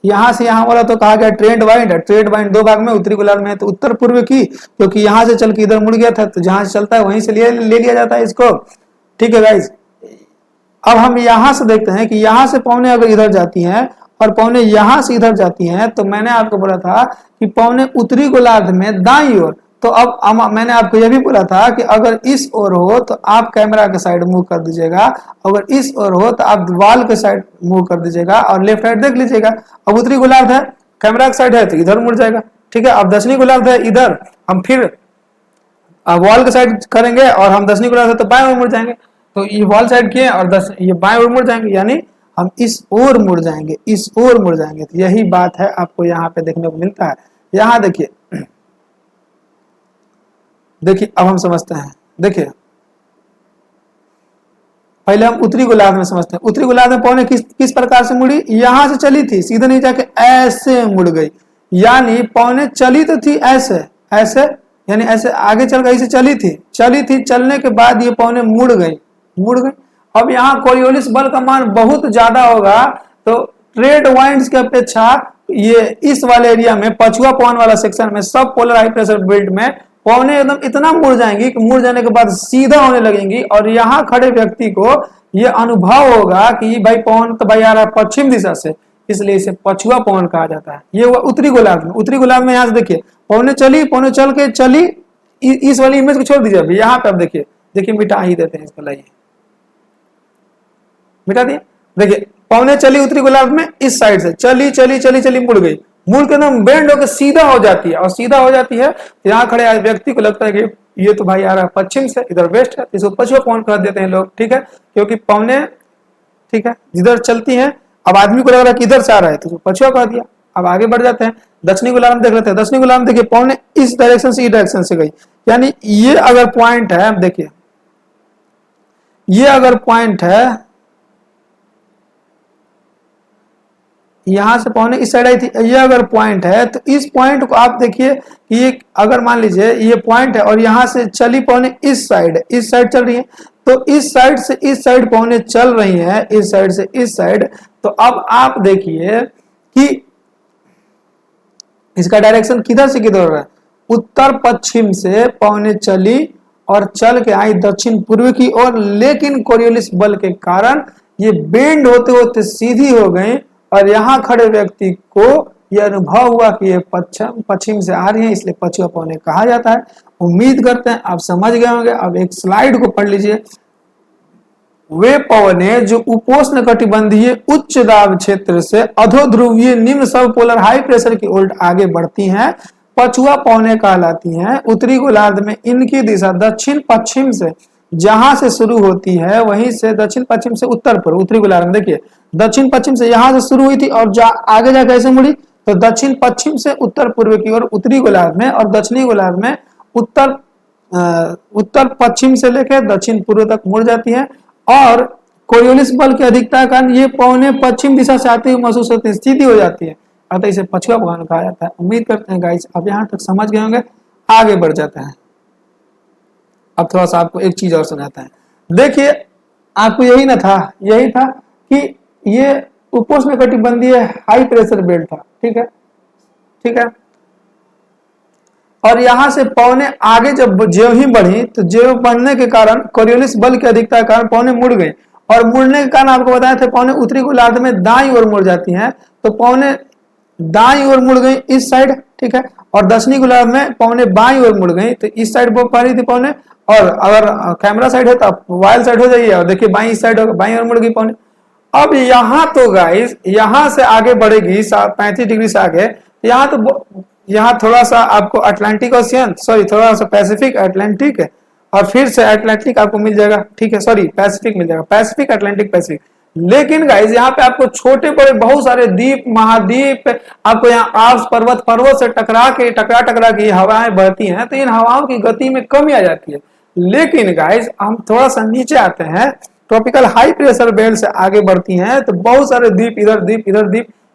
यहाँ से यहाँ वाला तो कहा गया ट्रेंड वाइंड है, ट्रेंड वाइंड दो भाग में, उत्तरी गोलार्ध में है तो उत्तर पूर्व की, क्योंकि यहाँ से चल के इधर मुड़ गया था, तो जहां से चलता है वहीं से ले लिया जाता है इसको। ठीक है गाइज, अब हम यहाँ से देखते हैं कि यहाँ से पौने अगर इधर जाती हैं और पौने यहाँ से इधर जाती हैं, तो मैंने आपको बोला था कि पौने उत्तरी गोलार्ध में दाईं ओर, तो अब मैंने आपको यह भी बोला था कि अगर इस ओर हो तो आप कैमरा के साइड मूव कर दीजिएगा, अगर इस ओर हो तो आप वॉल के साइड मूव कर दीजिएगा और लेफ्ट राइट देख लीजिएगा। अब उत्तरी गोलार्ध है, कैमरा के साइड है तो इधर मुड़ जाएगा। ठीक है, अब दक्षिणी गोलार्ध है इधर, हम फिर वॉल के साइड करेंगे और हम दक्षिणी गोलार्ध है तो बाएं ओर मुड़ जाएंगे, तो ये वॉल साइड किए और ये बाएं ओर मुड़ जाएंगे, यानी हम इस ओर मुड़ जाएंगे, इस ओर मुड़ जाएंगे। तो यही बात है आपको यहाँ पे देखने को मिलता है। यहाँ देखिए, देखिए अब हम समझते हैं। देखिए पहले हम उत्तरी गोलार्ध में समझते हैं। उत्तरी गोलार्ध में पौने किस प्रकार से मुड़ी, यहां से चली थी, सीधे नहीं जाके ऐसे मुड़ गई, यानी पौने चली तो थी ऐसे ऐसे, यानी ऐसे आगे चल गई, से चली थी, चलने के बाद ये पौने मुड़ गई। अब यहाँ कोरियोलिस बल का मान बहुत ज्यादा होगा, तो ट्रेड वाइंड्स की अपेक्षा ये इस वाले एरिया में पछुआ पवन वाला सेक्शन में सब पोलर हाई प्रेशर बेल्ट में पौने एकदम इतना मुड़ जाएंगी कि मुड़ जाने के बाद सीधा होने लगेंगी, और यहाँ खड़े व्यक्ति को ये अनुभव होगा कि भाई पवन तो भाई आ रहा है पश्चिम दिशा से, इसलिए इसे पछुआ पवन कहा जाता है। ये हुआ उत्तरी गोलार्ध में। उत्तरी गोलार्ध में यहाँ से देखिए पौने चल के चली, इस वाली इमेज को छोड़ दीजिए अभी, यहाँ पे अब देखिए मिटा ही देते हैं इसको, लाइए मिटा दिए। देखिए पौने चली उत्तरी गोलार्ध में, इस साइड से चली मुड़ गई, मुड़ के एकदम बेंड होकर सीधा हो जाती है, और सीधा हो जाती है तो यहाँ खड़े व्यक्ति को लगता है कि ये तो भाई आ रहा है पश्चिम से, इधर वेस्ट है, इसको पछुआ पवन कह देते हैं लोग। ठीक है, क्योंकि पौने, ठीक है, जिधर चलती है, अब आदमी को लग रहा है कि इधर से आ रहा है तो पछुआ कह दिया। अब आगे बढ़ जाते हैं, दक्षिणी गोलार्ध देख लेते हैं। दक्षिणी गोलार्ध देखिए पौने इस डायरेक्शन से इस डायरेक्शन से गई, यानी ये अगर पॉइंट है, देखिए ये अगर पॉइंट है, यहां से पौने इस साइड आई थी, ये अगर पॉइंट है तो इस पॉइंट को आप देखिए कि ये अगर मान लीजिए ये पॉइंट है और यहां से चली पौने इस साइड चल रही है, तो इस साइड से इस साइड पौने चल रही है, इस साइड से इस साइड। तो अब आप देखिए कि इसका डायरेक्शन किधर से किधर हो रहा है, उत्तर पश्चिम से पौने चली और चल के आई दक्षिण पूर्व की ओर, लेकिन कोरियोलिस बल के कारण ये बेंड होते होते सीधी हो गई, और यहाँ खड़े व्यक्ति को यह अनुभव हुआ कि ये पश्चिम से आ रही है, इसलिए पछुआ पौने कहा जाता है। उम्मीद करते हैं आप समझ गए होंगे। अब एक स्लाइड को पढ़ लीजिए। वे पवनें जो उपोष्ण कटिबंधीय उच्च दाब क्षेत्र से अधोध्रुवीय निम्न सब पोलर हाई प्रेशर की ओर आगे बढ़ती हैं, पछुआ पौने कहलाती हैं। उत्तरी गोलार्ध में इनकी दिशा दक्षिण पश्चिम से जहां से शुरू होती है, वहीं से दक्षिण पश्चिम से उत्तर पूर्व। उत्तरी गोलार्ध में देखिए दक्षिण पश्चिम से यहां से शुरू हुई थी और आगे जा कैसे मुड़ी, तो दक्षिण पश्चिम से उत्तर पूर्व की ओर उत्तरी गोलार्ध में, और दक्षिणी गोलार्ध में उत्तर पश्चिम से लेकर दक्षिण पूर्व तक मुड़ जाती है। और कोरियोलिस बल की अधिकता के कारण ये पौने पश्चिम दिशा से आती हुई महसूस होती है, सीधी हो जाती है, अतः इसे पछुआ पवन कहा जाता है। उम्मीद करते हैं गाइस अब यहाँ तक समझ गए होंगे। आगे बढ़ जाते हैं। अब थोड़ा सा आपको एक चीज और सुनाता है। देखिए आपको यही था कि ये उपोष्ण कटिबंधीय हाई प्रेशर बेल्ट था। ठीक है, और यहां से पौने आगे जब ज्यों ही बढ़ी, तो ज्यों बढ़ने के कारण कोरियोलिस बल की अधिकता के कारण पौने मुड़ गई, और मुड़ने के कारण आपको बताया था पौने उत्तरी गोलार्ध में दाईं ओर मुड़ जाती हैं, तो पौने दाईं ओर मुड़ गई इस साइड। ठीक है, और दक्षिणी गोलार्ध में पौने बाईं ओर मुड़ गई, तो इस साइड वो पड़ी थी पौने, और अगर कैमरा साइड है तो आप वाइल साइड हो जाइए, और देखिए बाईं साइड होगा, बाईं ओर मुड़ गई पौने। अब यहाँ तो गाइस यहाँ से आगे बढ़ेगी 35 डिग्री से आगे, यहाँ थोड़ा सा आपको अटलांटिक ओशियन, थोड़ा सा पैसिफिक अटलांटिक है, और फिर से अटलांटिक आपको मिल जाएगा। ठीक है, पैसिफिक मिल जाएगा, पैसिफिक अटलांटिक पैसिफिक। लेकिन गाइस यहाँ पे आपको छोटे बड़े बहुत सारे द्वीप महाद्वीप, आपको यहाँ आल्प्स पर्वत से टकरा के हवाएं बहती हैं, तो इन हवाओं की गति में कमी आ जाती है। लेकिन गाइस हम थोड़ा सा नीचे आते हैं, ट्रॉपिकल हाई प्रेशर बेल्ट से आगे बढ़ती हैं, तो बहुत सारे द्वीप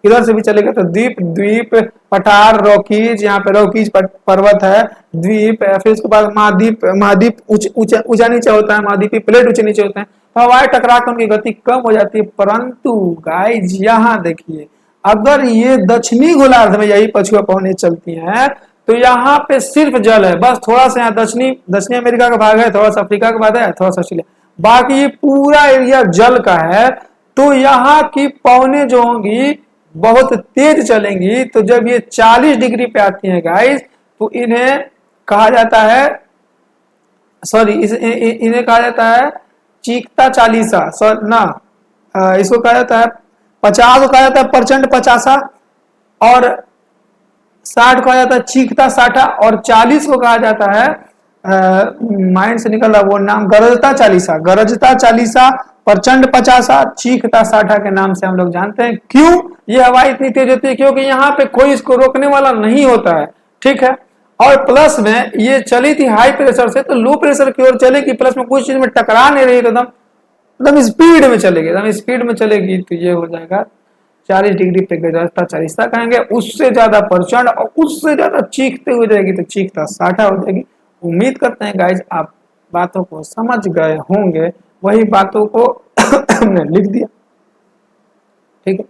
इधर से भी चलेगा, तो द्वीप पठार रॉकीज, यहाँ पे रॉकीज पर्वत है, द्वीप, फिर उसके बाद महाद्वीप ऊंचा नीचे होता है, महाद्वीपी प्लेट ऊंचे नीचे होते हैं, तो हवाएं टकरा कर उनकी गति कम हो जाती है। परंतु गाइस यहाँ देखिए अगर ये दक्षिणी गोलार्ध में यही पछुआ पवनें चलती हैं तो यहाँ पे सिर्फ जल है, बस थोड़ा सा यहाँ दक्षिणी अमेरिका का भाग है, थोड़ा सा अफ्रीका का भाग है, थोड़ा सा ऑस्ट्रेलिया, बाकी ये पूरा एरिया जल का है। तो यहाँ की पवनें जो होंगी बहुत तेज चलेंगी। तो जब ये 40 डिग्री पे आती हैं गाइस, तो इन्हें कहा जाता है, सॉरी इन्हें कहा जाता है चीखता चालीसा, इसको कहा जाता है 50 को कहा जाता है प्रचंड पचासा, और 60 कहा जाता है चीखता साठा, और 40 को कहा जाता है माइंड से निकल रहा वो नाम, गरजता चालीसा, प्रचंड पचासा, चीखता साठा के नाम से हम लोग जानते हैं। क्यों ये हवा इतनी तेज होती है? क्योंकि यहाँ पे कोई इसको रोकने वाला नहीं होता है, ठीक है। और प्लस में ये चली थी हाई प्रेशर से, तो लो प्रेशर की ओर चलेगी, प्लस में कुछ चीज में टकरा नहीं रही, तो एकदम स्पीड में चलेगी, एकदम स्पीड में चलेगी। तो ये हो जाएगा 40 डिग्री पे गरजता चालीसा कहेंगे, उससे ज्यादा प्रचंड और उससे ज्यादा चीखते हो जाएगी तो चीखता साठा हो जाएगी। उम्मीद करते हैं गाइज आप बातों को समझ गए होंगे, वही बातों को हमने लिख दिया, ठीक है।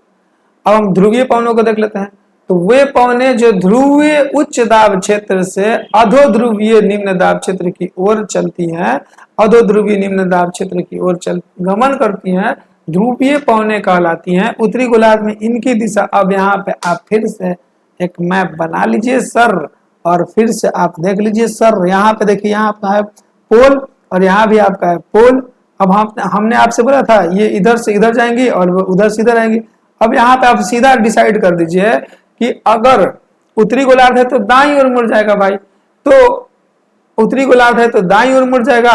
अब हम ध्रुवीय पवनों को देख लेते हैं। तो वे पवनें जो ध्रुवीय उच्च दाब क्षेत्र से अधो ध्रुवीय निम्न दाब क्षेत्र की ओर चलती हैं, अधो ध्रुवीय निम्न दाब क्षेत्र की ओर गमन करती हैं, ध्रुवीय पवनें कहलाती हैं। उत्तरी गोलार्ध में इनकी दिशा, अब यहाँ पे आप फिर से एक मैप बना लीजिए सर, और फिर से आप देख लीजिए सर। यहाँ पे देखिए, यहाँ आपका है पोल और यहाँ भी आपका है पोल। अब हमने आपसे बोला था ये इधर से इधर जाएंगी और वो उधर से इधर आएंगी। अब यहाँ पे आप सीधा डिसाइड कर दीजिए कि अगर उत्तरी गोलार्ध है तो दाईं ओर मुड़ जाएगा भाई, तो उत्तरी गोलार्ध है तो दाईं ओर मुड़ जाएगा,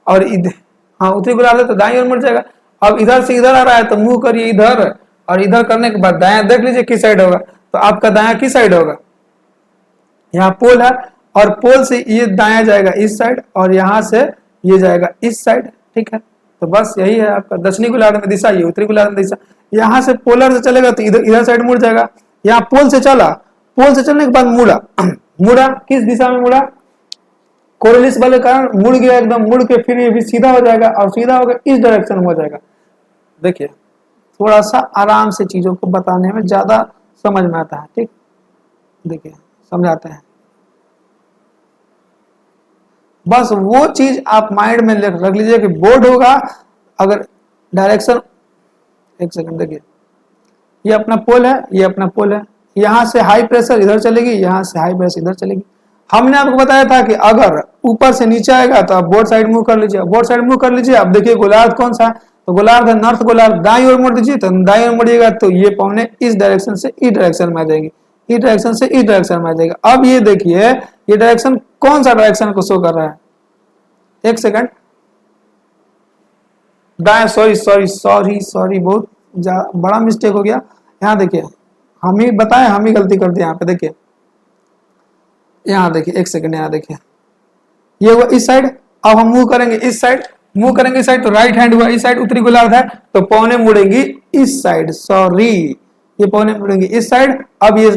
और इधर, हाँ उत्तरी गोलार्ध है तो दाईं ओर मुड़ जाएगा। अब इधर से इधर आ रहा है तो मुंह करिए इधर, और इधर करने के बाद दायां देख लीजिए किस साइड होगा। तो आपका दायां किस साइड होगा? यहाँ पोल है, और पोल से ये दायां जाएगा इस साइड, और यहाँ से ये जाएगा इस साइड, ठीक है। तो बस यही है आपका दक्षिणी गोलार्ध में दिशा, ये उत्तरी गोलार्ध में दिशा। यहाँ से पोलर से चलेगा तो इधर साइड मुड़ जाएगा। यहाँ पोल से चला, पोल से चलने के बाद मुड़ा मुड़ा किस दिशा में मुड़ा? कोरिलेस बल के कारण मुड़ गया, एकदम मुड़ के फिर ये भी सीधा हो जाएगा, और सीधा होकर इस डायरेक्शन में हो जाएगा। देखिए थोड़ा सा आराम से चीजों को बताने में ज्यादा समझ में आता है, ठीक। देखिए समझाते हैं, बस वो चीज आप माइंड में रख लीजिए कि बोर्ड होगा अगर डायरेक्शन, एक सेकंड देखिए, ये अपना पोल है, ये अपना पोल है, यहाँ से हाई प्रेशर इधर चलेगी, यहाँ से हाई प्रेशर इधर चलेगी। हमने आपको बताया था कि अगर ऊपर से नीचे आएगा तो आप बोर्ड साइड मूव कर लीजिए, बोर्ड साइड मूव कर लीजिए। अब देखिए गोलार्ध कौन सा है, तो गोलार्ध है नॉर्थ गोलार्ध, दाईं ओर मोड़ दीजिए, तो दाईं ओर मुड़िएगा तो ये पवनें इस डायरेक्शन से इस डायरेक्शन में आ जाएगी, इस डायरेक्शन से इस डायरेक्शन में आ जाएगा। अब ये देखिए ये डायरेक्शन कौन सा डायरेक्शन को शो कर रहा है, एक सेकंड, दाएं, सॉरी बहुत बड़ा मिस्टेक हो गया। यहाँ देखिए हम ही बताएं, हम ही गलती कर दिए। यहाँ पे देखिए, यहाँ देखिए एक सेकंड, यहाँ देखिए ये हुआ इस साइड। अब हम मूव करेंगे इस साइड, मूव करेंगे इस साइड तो राइट हैंड हुआ इस साइड, उत्तरी गोलार्ध है तो पौने मुड़ेंगी इस साइड, सॉरी ये पौने मुड़ेंगी इस साइड। अब ये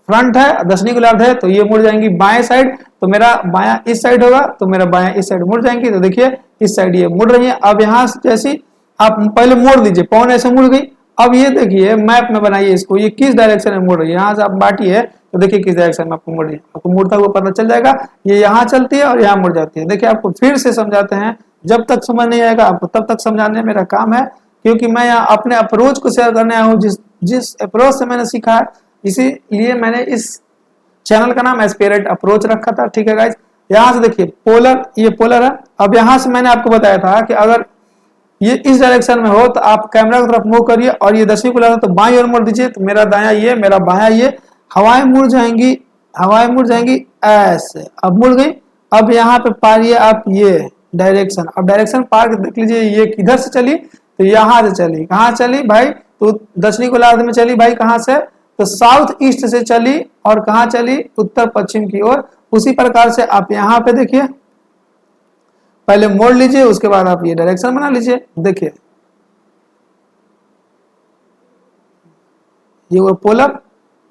फ्रंट है, दक्षिणी गोलार्ध है तो ये मुड़ जाएंगी बाएं साइड, तो मेरा बायां इस साइड होगा तो मेरा बायां इस साइड मुड़ जाएंगी। तो देखिए इस साइड ये मुड़ रही है। अब यहाँ से जैसी आप पहले मोड़ लीजिए, पौन ऐसे मुड़ गई। अब ये देखिए मैप में बनाइए इसको, ये किस डायरेक्शन में मुड़ रही है। यहाँ से आप बाटी है तो देखिए किस डायरेक्शन में आपको मुड़ रही है, आपको मुड़ता हुआ पता चल जाएगा। ये यहाँ चलती है और यहाँ मुड़ जाती है। देखिए आपको फिर से समझाते हैं, जब तक समझ नहीं आएगा आपको तब तक समझाने मेरा काम है, क्योंकि मैं यहाँ अपने अप्रोच को शेयर करने आया हूँ, जिस अप्रोच से मैंने सीखा है, इसीलिए मैंने इस चैनल का नाम एस्पिरेंट अप्रोच रखा था। ठीक है गाइज, यहाँ से देखिए पोलर, ये पोलर है। अब यहाँ से मैंने आपको बताया था कि अगर ये इस डायरेक्शन में हो तो आप कैमरा की तरफ मूव करिए और ये दक्षिणी गोलार्ध तो बाईं ओर मोड़ दीजिए, तो मेरा दायां ये, मेरा बायां ये, हवाएं मुड़ जाएंगी, हवाएं मुड़ जाएंगी ऐसे। अब मुड़ गई। अब यहाँ पे पारिए आप ये डायरेक्शन, अब डायरेक्शन पार देख लीजिए, ये किधर से चली, तो यहाँ से चली। कहाँ चली भाई, तो दक्षिणी गोलार्ध में चली भाई। कहाँ से, तो साउथ ईस्ट से चली, और कहाँ चली, उत्तर पश्चिम की ओर। उसी प्रकार से आप यहाँ पे देखिए, पहले मोड़ लीजिए, उसके बाद आप ये डायरेक्शन बना लीजिए। देखिए ये वो पोलर,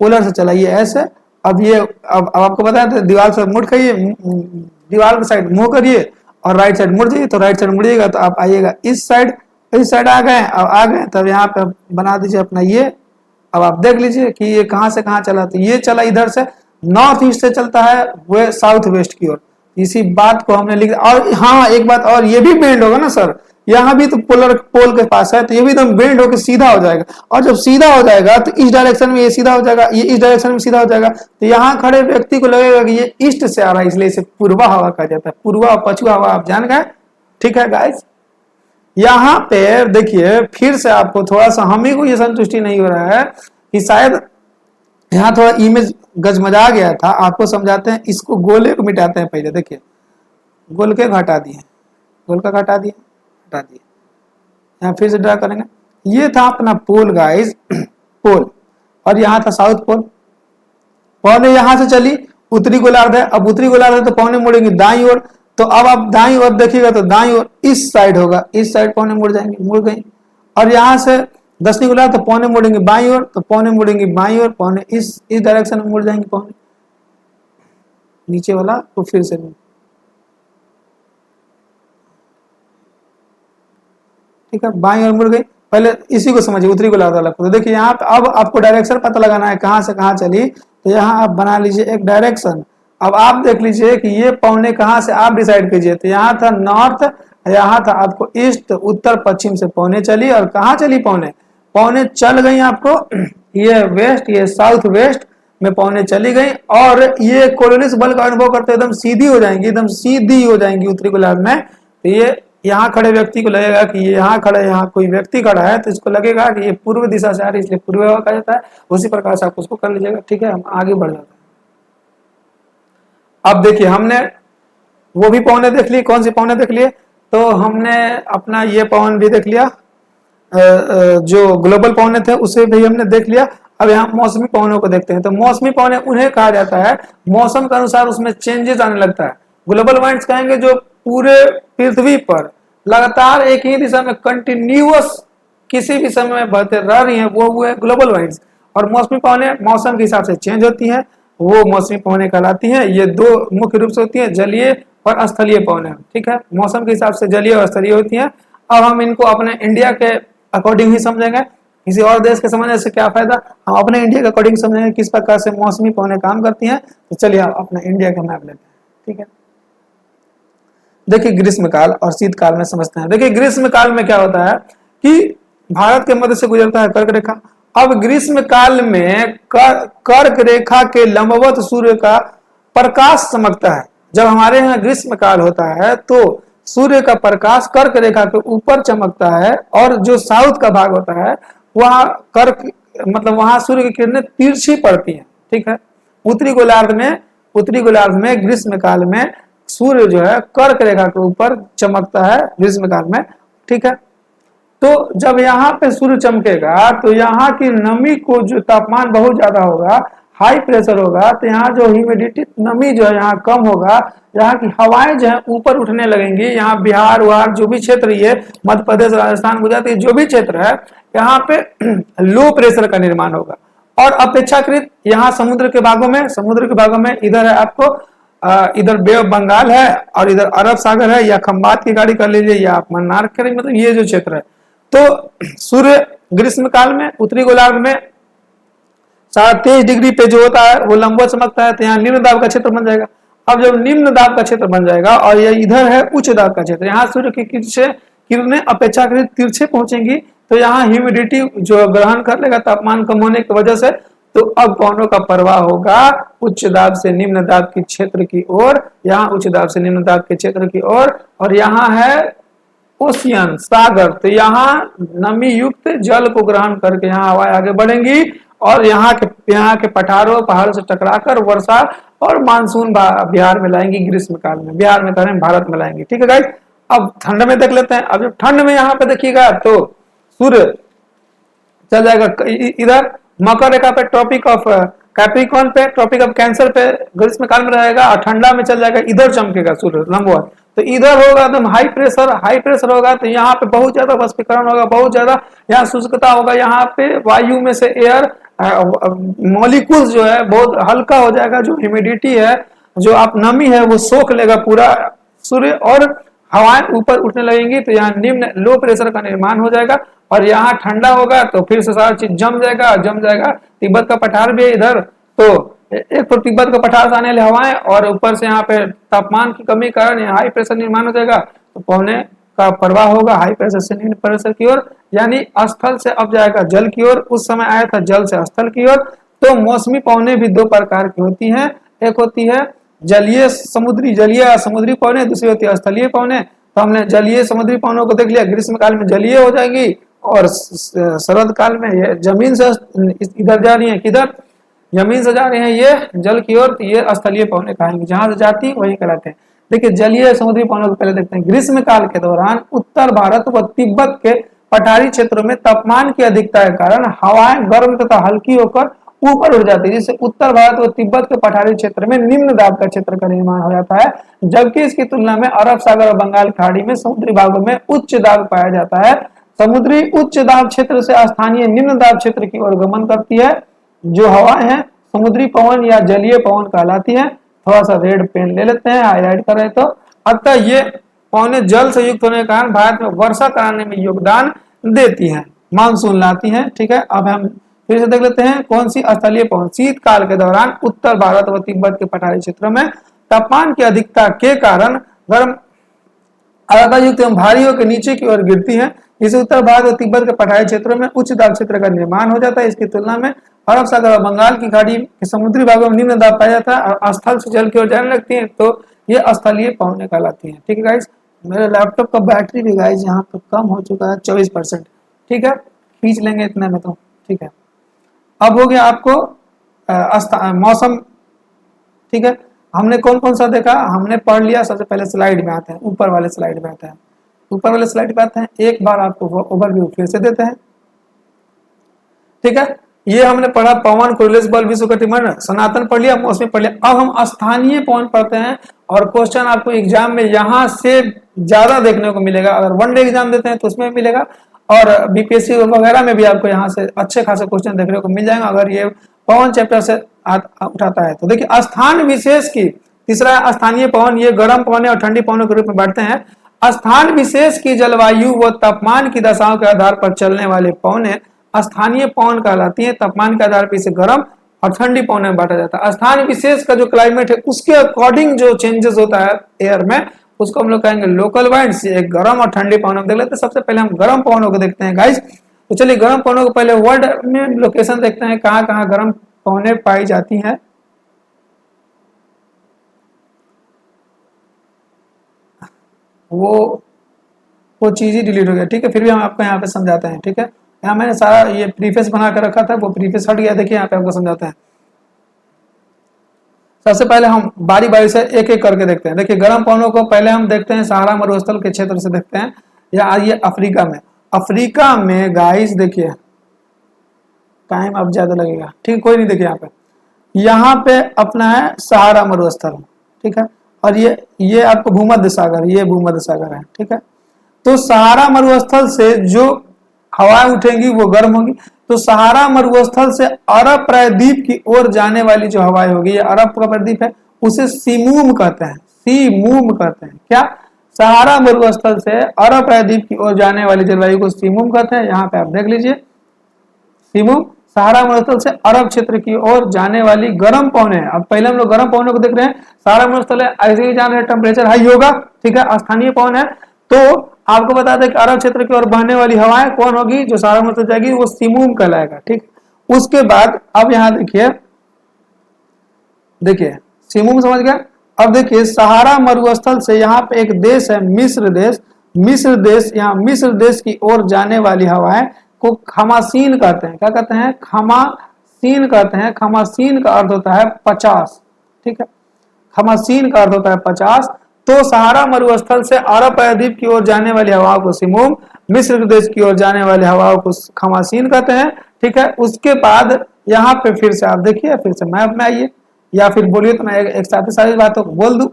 पोलर से चलाइए ऐसे। अब ये अब आपको बताया था दीवार से मुड़ खाइए, दीवार की साइड मुंह करिए और राइट साइड मुड़ जाइए। तो राइट साइड मुड़िएगा तो आप आइएगा इस साइड, इस साइड आ गए। अब आ गए तब यहाँ पे बना दीजिए अपना ये अब आप देख लीजिए कि ये कहां से कहां चला, तो ये चला इधर से नॉर्थ ईस्ट से चलता है वो साउथ वेस्ट की ओर। इसी बात को हमने लिखा। और हाँ एक बात और, ये भी बेंड होगा ना सर, यहाँ भी तो पोलर पोल के पास है, तो ये भी एकदम बेंड होकर सीधा हो जाएगा। और जब सीधा हो जाएगा तो इस डायरेक्शन में ये सीधा हो जाएगा, ये इस डायरेक्शन में सीधा हो जाएगा। तो यहाँ खड़े व्यक्ति को लगेगा कि ये ईस्ट से आ रहा है, इसलिए इसे पूर्वा हवा कहा जाता है। पूर्वा और पछुआ हवा आप जान गए, ठीक है गाइस। यहाँ पे देखिए फिर से आपको थोड़ा सा, हम ही को ये संतुष्टि नहीं हो रहा है कि शायद यहाँ थोड़ा इमेज गजमजा गया था। आपको समझाते हैं, इसको गोले को मिटाते हैं पहले। देखिए गोल के हटा दिए, गोल का हटा दिए, हटा दिए। यहाँ फिर से ड्रा करेंगे। ये था अपना पोल गाइस, पोल, और यहाँ था साउथ पोल। पौने यहाँ से चली उत्तरी गोलार्ध है। अब उत्तरी गोलार्ध है तो पौने मुड़ेंगे दाईं ओर। तो अब आप दाईं ओर देखिएगा तो दाईं ओर इस साइड होगा, इस साइड पौने मुड़ जाएंगे, मुड़ गई। और यहाँ से दक्षिणी गोलार्ध तो पौने मुड़ेंगे बाईं ओर, तो पौने मुड़ेंगे बाईं ओर, पौने इस डायरेक्शन में मुड़ जाएंगे, पौने नीचे वाला तो फिर से ठीक है बाईं ओर मुड़ गई। पहले इसी को समझिए उत्तरी गोलार्ध वाला को। तो देखिए यहाँ पे अब आपको डायरेक्शन पता लगाना है कहाँ से कहाँ चली। तो यहाँ आप बना लीजिए एक डायरेक्शन। अब आप देख लीजिए कि ये पौने कहाँ से आप डिसाइड कीजिए। तो यहाँ था नॉर्थ, यहाँ था आपको ईस्ट, उत्तर पश्चिम से पौने चली। और कहाँ चली पौने, पौने चल गई आपको ये वेस्ट, ये साउथ वेस्ट में पौने चली गई। और ये कोलोनिस बल का अनुभव करते एकदम सीधी हो जाएंगी, एकदम सीधी हो जाएंगी उत्तरी गोलार्ध में। तो ये यहाँ खड़े व्यक्ति को लगेगा कि ये यहाँ खड़े, यहाँ कोई व्यक्ति खड़ा है तो इसको लगेगा कि ये पूर्व दिशा से आ रही है, इसलिए पूर्व हवा कहा जाता है। उसी प्रकार से आप उसको कर लीजिएगा, ठीक है। हम आगे बढ़ जाते हैं। अब देखिए हमने वो भी पौने देख लिए, कौन सी पौने देख लिए, तो हमने अपना ये पवन भी देख लिया, जो ग्लोबल पौने थे उसे भी हमने देख लिया। अब यहाँ मौसमी पवनों को देखते हैं। तो मौसमी पवने उन्हें कहा जाता है मौसम के अनुसार उसमें चेंजेस आने लगता है। ग्लोबल वाइंड्स कहेंगे जो पूरे पृथ्वी पर लगातार एक ही दिशा में कंटिन्यूअस किसी भी समय में बहते रह रही हैं, वो हुए ग्लोबल वाइंड्स। और मौसमी पवने मौसम के हिसाब से चेंज होती हैं, वो मौसमी पवने कहलाती हैं। ये दो मुख्य रूप से होती हैं, जलीय और स्थलीय पवने, ठीक है। मौसम के हिसाब से जलीय और स्थलीय होती हैं। अब हम इनको अपने इंडिया के अकॉर्डिंग ही समझेंगे, किसी और देश के समझने से क्या फायदा। हम अपने इंडिया के अकॉर्डिंग समझेंगे किस प्रकार से मौसमी पवने काम करती हैं। तो चलिए आप अपना इंडिया का मैप लेते हैं, ठीक है। देखिए ग्रीष्मकाल और शीतकाल में समझते हैं। देखिए ग्रीष्मकाल में क्या होता है कि भारत के मध्य से गुजरता है कर्क रेखा। अब ग्रीष्मकाल में कर्क रेखा के लंबवत सूर्य का प्रकाश चमकता है। जब हमारे यहाँ ग्रीष्मकाल होता है तो सूर्य का प्रकाश कर्क रेखा के ऊपर चमकता है, और जो साउथ का भाग होता है वहां कर्क मतलब वहां सूर्य की किरणें तिरछी पड़ती हैं, ठीक है। उत्तरी गोलार्ध में ग्रीष्म काल में सूर्य जो है कर्क रेखा के ऊपर चमकता है ग्रीष्म काल में, ठीक है। तो जब यहाँ पे सूर्य चमकेगा तो यहाँ की नमी को, जो तापमान बहुत ज्यादा होगा, हाई प्रेशर होगा, तो यहाँ जो ह्यूमिडिटी नमी जो है यहाँ कम होगा, यहाँ की हवाएं जो है ऊपर उठने लगेंगी। यहाँ बिहार वहार जो भी क्षेत्र, ये मध्य प्रदेश, राजस्थान, गुजरात, जो भी क्षेत्र है, यहाँ पे लो प्रेशर का निर्माण होगा। और अपेक्षाकृत यहाँ समुद्र के भागों में इधर है आपको इधर बे ऑफ बंगाल है, और इधर अरब सागर है, या खंबात की गाड़ी कर लीजिए, या आप मन्नार करेंगे, मतलब ये जो क्षेत्र है। तो सूर्य ग्रीष्म काल में उत्तरी गोलार्ध में 23 डिग्री पे जो होता है वो लंबवत चमकता है, तो यहाँ निम्न दाब का क्षेत्र बन जाएगा। अब जब निम्न दाब का क्षेत्र बन जाएगा और ये इधर है उच्च दाब का क्षेत्र, यहाँ सूर्य की किरणें अपेक्षाकृत तिरछे पहुंचेंगी, तो यहाँ ह्यूमिडिटी जो ग्रहण कर लेगा तापमान कम होने की वजह से, तो अब पवनों का प्रवाह होगा उच्च दाब से निम्न दाब के क्षेत्र की ओर, यहाँ उच्च दाब से निम्न दाब के क्षेत्र की ओर, और यहाँ है ओशियन, सागर। तो यहाँ नमी युक्त जल को ग्रहण करके यहाँ हवाएं आगे बढ़ेंगी, और यहाँ के पठारों पहाड़ों से टकराकर वर्षा और मानसून बिहार में लाएंगी ग्रीष्म काल में, बिहार में करें भारत में लाएंगी, ठीक है गाइस। अब ठंड में देख लेते हैं। अब जब ठंड में यहाँ पे देखिएगा तो सूर्य चल जाएगा इधर मकर रेखा पे, ट्रॉपिक ऑफ कैप्रिकॉर्न पे, ट्रॉपिक ऑफ कैंसर पे ग्रीष्म काल में रहेगा, और ठंडा में चल जाएगा इधर चमकेगा सूर्य लंबवत। तो इधर होगा एकदम हाई प्रेशर होगा, तो यहाँ पे बहुत ज्यादा वाष्पीकरण होगा, बहुत ज्यादा यहाँ शुष्कता होगा, यहाँ पे वायु में से एयर मॉलिक्यूल्स जो है बहुत हल्का हो जाएगा, जो ह्यूमिडिटी है, जो आप नमी है, वो सोख लेगा पूरा सूर्य, और हवाएं ऊपर उठने लगेंगी, तो यहाँ निम्न लो प्रेशर का निर्माण हो जाएगा, और यहाँ ठंडा होगा तो फिर से सारा चीज जम जाएगा। तिब्बत का पठार भी है इधर, तो एक तो तिब्बत का पठार से आने वाली हवाएं और ऊपर से यहाँ पे तापमान की कमी के कारण हाई प्रेशर निर्माण हो जाएगा, तो पौने का प्रवाह होगा हाई प्रेशर से निम्न प्रेशर की ओर, यानी स्थल से अब जाएगा जल की ओर। उस समय आया था जल से स्थल की ओर। तो मौसमी पवनें भी दो प्रकार की होती हैं, एक होती है जलीय समुद्री पवनें, दूसरी होती है स्थलीय पवनें। तो हमने जलीय समुद्री पवनों को देख लिया, ग्रीष्म काल में जलीय हो जाएंगी और शरद काल में ये जमीन से इधर जा रही है, किधर जमीन से जा रहे हैं ये जल की ओर, तो ये स्थलीय पवनें कहेंगे, जहां से जाती वही कहलाते हैं। देखिए जलीय समुद्री पवनों को पहले देखते हैं। ग्रीष्म काल के दौरान उत्तर भारत व तिब्बत के पठारी क्षेत्रों में तापमान की अधिकता के कारण हवाएं गर्म तथा हल्की होकर ऊपर उड़ जाती है, जिससे उत्तर भारत व तिब्बत के पठारी क्षेत्र में निम्न दाब का क्षेत्र का निर्माण हो जाता है, जबकि इसकी तुलना में अरब सागर और बंगाल खाड़ी में समुद्री भागों में उच्च दाब पाया जाता है। समुद्री उच्च दाब क्षेत्र से स्थानीय निम्न दाब क्षेत्र की ओर गमन करती है। जो हवाएं हैं समुद्री पवन या जलीय पवन कहलाती है। थोड़ा सा रेड पेन ले लेते हैं, हाईलाइट कर रहे तो। अतः ये पवनें जल से युक्त होने के कारण भारत में वर्षा कराने में योगदान देती है, मानसून लाती है। ठीक है, अब हम फिर से देख लेते हैं कौन सी स्थलीय पवन। शीतकाल के दौरान उत्तर भारत व तिब्बत के पठारी क्षेत्रों में तापमान की अधिकता के कारण गर्म आर्द्रता युक्त एवं भारी होकर नीचे की ओर गिरती है, जिससे उत्तर भारत और तिब्बत के पठारी क्षेत्रों में उच्च दाब क्षेत्र का निर्माण हो जाता है। इसकी तुलना में अरब सागर और बंगाल की खाड़ी के समुद्री भागों में निम्न दाब पाया जाता है और स्थल से जल की ओर जाने लगती है, तो ये स्थलीय पवनें कहलाती हैं। ठीक है गाइस, मेरे लैपटॉप का बैटरी भी गाइस यहाँ पे कम हो चुका है 24%। ठीक है, खींच लेंगे इतने में तो। ठीक है, अब हो गया आपको मौसम। ठीक है, हमने कौन कौन सा देखा, हमने पढ़ लिया। सबसे पहले स्लाइड में आते हैं, ऊपर वाले स्लाइड में आते हैं। ऊपर वाले स्लाइड पे आते हैं, एक बार आपको ओवरव्यू फिर से देते हैं। ठीक है, ये हमने पढ़ा पवन, कुर्लेस बल, विषुवकटिबंध, सनातन पढ़ लिया, मौसमी पढ़ लिया। अब हम स्थानीय पवन पढ़ते हैं और क्वेश्चन आपको एग्जाम में यहाँ से ज्यादा देखने को मिलेगा। अगर वनडे एग्जाम देते हैं तो उसमें भी मिलेगा और बीपीएससी वगैरह में भी आपको यहाँ से अच्छे खासे क्वेश्चन देखने को मिल जाएगा अगर ये पवन चैप्टर से उठाता है तो। देखिए स्थान विशेष की, तीसरा स्थानीय पवन, ये गर्म पवन और ठंडी पवनों के रूप में बांटते हैं। स्थान विशेष की जलवायु व तापमान की दशाओं के आधार पर चलने वाले पवनें स्थानीय पवन कहलाती है। तापमान के आधार पर इसे गर्म और ठंडी पवन में बांटा जाता है। स्थान विशेष का जो क्लाइमेट है उसके अकॉर्डिंग जो चेंजेस होता है एयर में, उसको हम लोग कहेंगे लोकल वाइंड्स। एक गर्म और ठंडी पवन हम देख लेते हैं। सबसे पहले हम गर्म पवनों को देखते हैं गाइस। तो चलिए गर्म पवनों को पहले वर्ल्ड में लोकेशन देखते हैं, कहाँ कहाँ गर्म पवनें पाई जाती हैं। वो चीज ही डिलीट हो गया। ठीक है, फिर भी हम आपको यहाँ पे समझाते हैं। ठीक है, यहाँ मैंने सारा ये प्रीफेस बना कर रखा था, वो प्रीफेस हट गया। देखिए यहाँ पे आपको समझाते हैं। सबसे पहले हम बारी बारी से एक एक करके देखते हैं। देखिए गर्म पवनों को पहले हम देखते हैं सहारा मरुस्थल के क्षेत्र से देखते हैं, या आइए अफ्रीका में। अफ्रीका में गाइस देखिए टाइम अब ज्यादा लगेगा। ठीक, कोई नहीं। देखिए यहाँ पे अपना है सहारा मरुस्थल। ठीक है, और ये आपको भूमध्य सागर, ये भूमध्य सागर है। ठीक है, तो सहारा मरुस्थल से जो हवाएं उठेंगी वो गर्म होंगी। तो सहारा मरुस्थल से अरब प्रायद्वीप की ओर जाने वाली जो हवाएं होगी, ये अरब का प्रायद्वीप है, उसे सीमूम कहते हैं। सीमूम कहते हैं। क्या? सहारा मरुस्थल से अरब प्रायद्वीप की ओर जाने वाली जलवायु को सीमूम कहते हैं। यहाँ पे आप देख लीजिए सीमूम सहारा मरुस्थल से अरब क्षेत्र की ओर जाने वाली गर्म पवनें। अब पहले हम लोग गर्म पवनों को देख रहे हैं। सहारा मरुस्थल है, ऐसे ही जान रहे हैं टेम्परेचर हाई होगा। ठीक है, स्थानीय पवन है। तो आपको बता दें कि अरब क्षेत्र की ओर बहने वाली हवाएं कौन होगी, जो सहारा मरुस्थल जाएगी, वो सीमूम कहलाएगा। ठीक, उसके बाद अब यहाँ देखिए सीमूम समझ गया। अब देखिए सहारा मरुस्थल से यहाँ पे एक देश है मिस्र देश। यहाँ मिस्र देश की ओर जाने वाली हवाएं को खमासीन कहते हैं। क्या कहते हैं? खमासीन कहते हैं। खमासीन का अर्थ होता है 50। ठीक है, खमासीन का अर्थ होता है 50। तो सहारा मरुस्थल से अरब प्रायद्वीप की ओर जाने वाली हवाओं को सीमूम, मिस्र देश की ओर जाने वाली हवाओं को खमासीन कहते हैं। ठीक है, उसके बाद यहाँ पे फिर से आप देखिए, फिर से मैप में आइए, या फिर बोलिए तो मैं एक साथ सारी बातों को बोल दूं,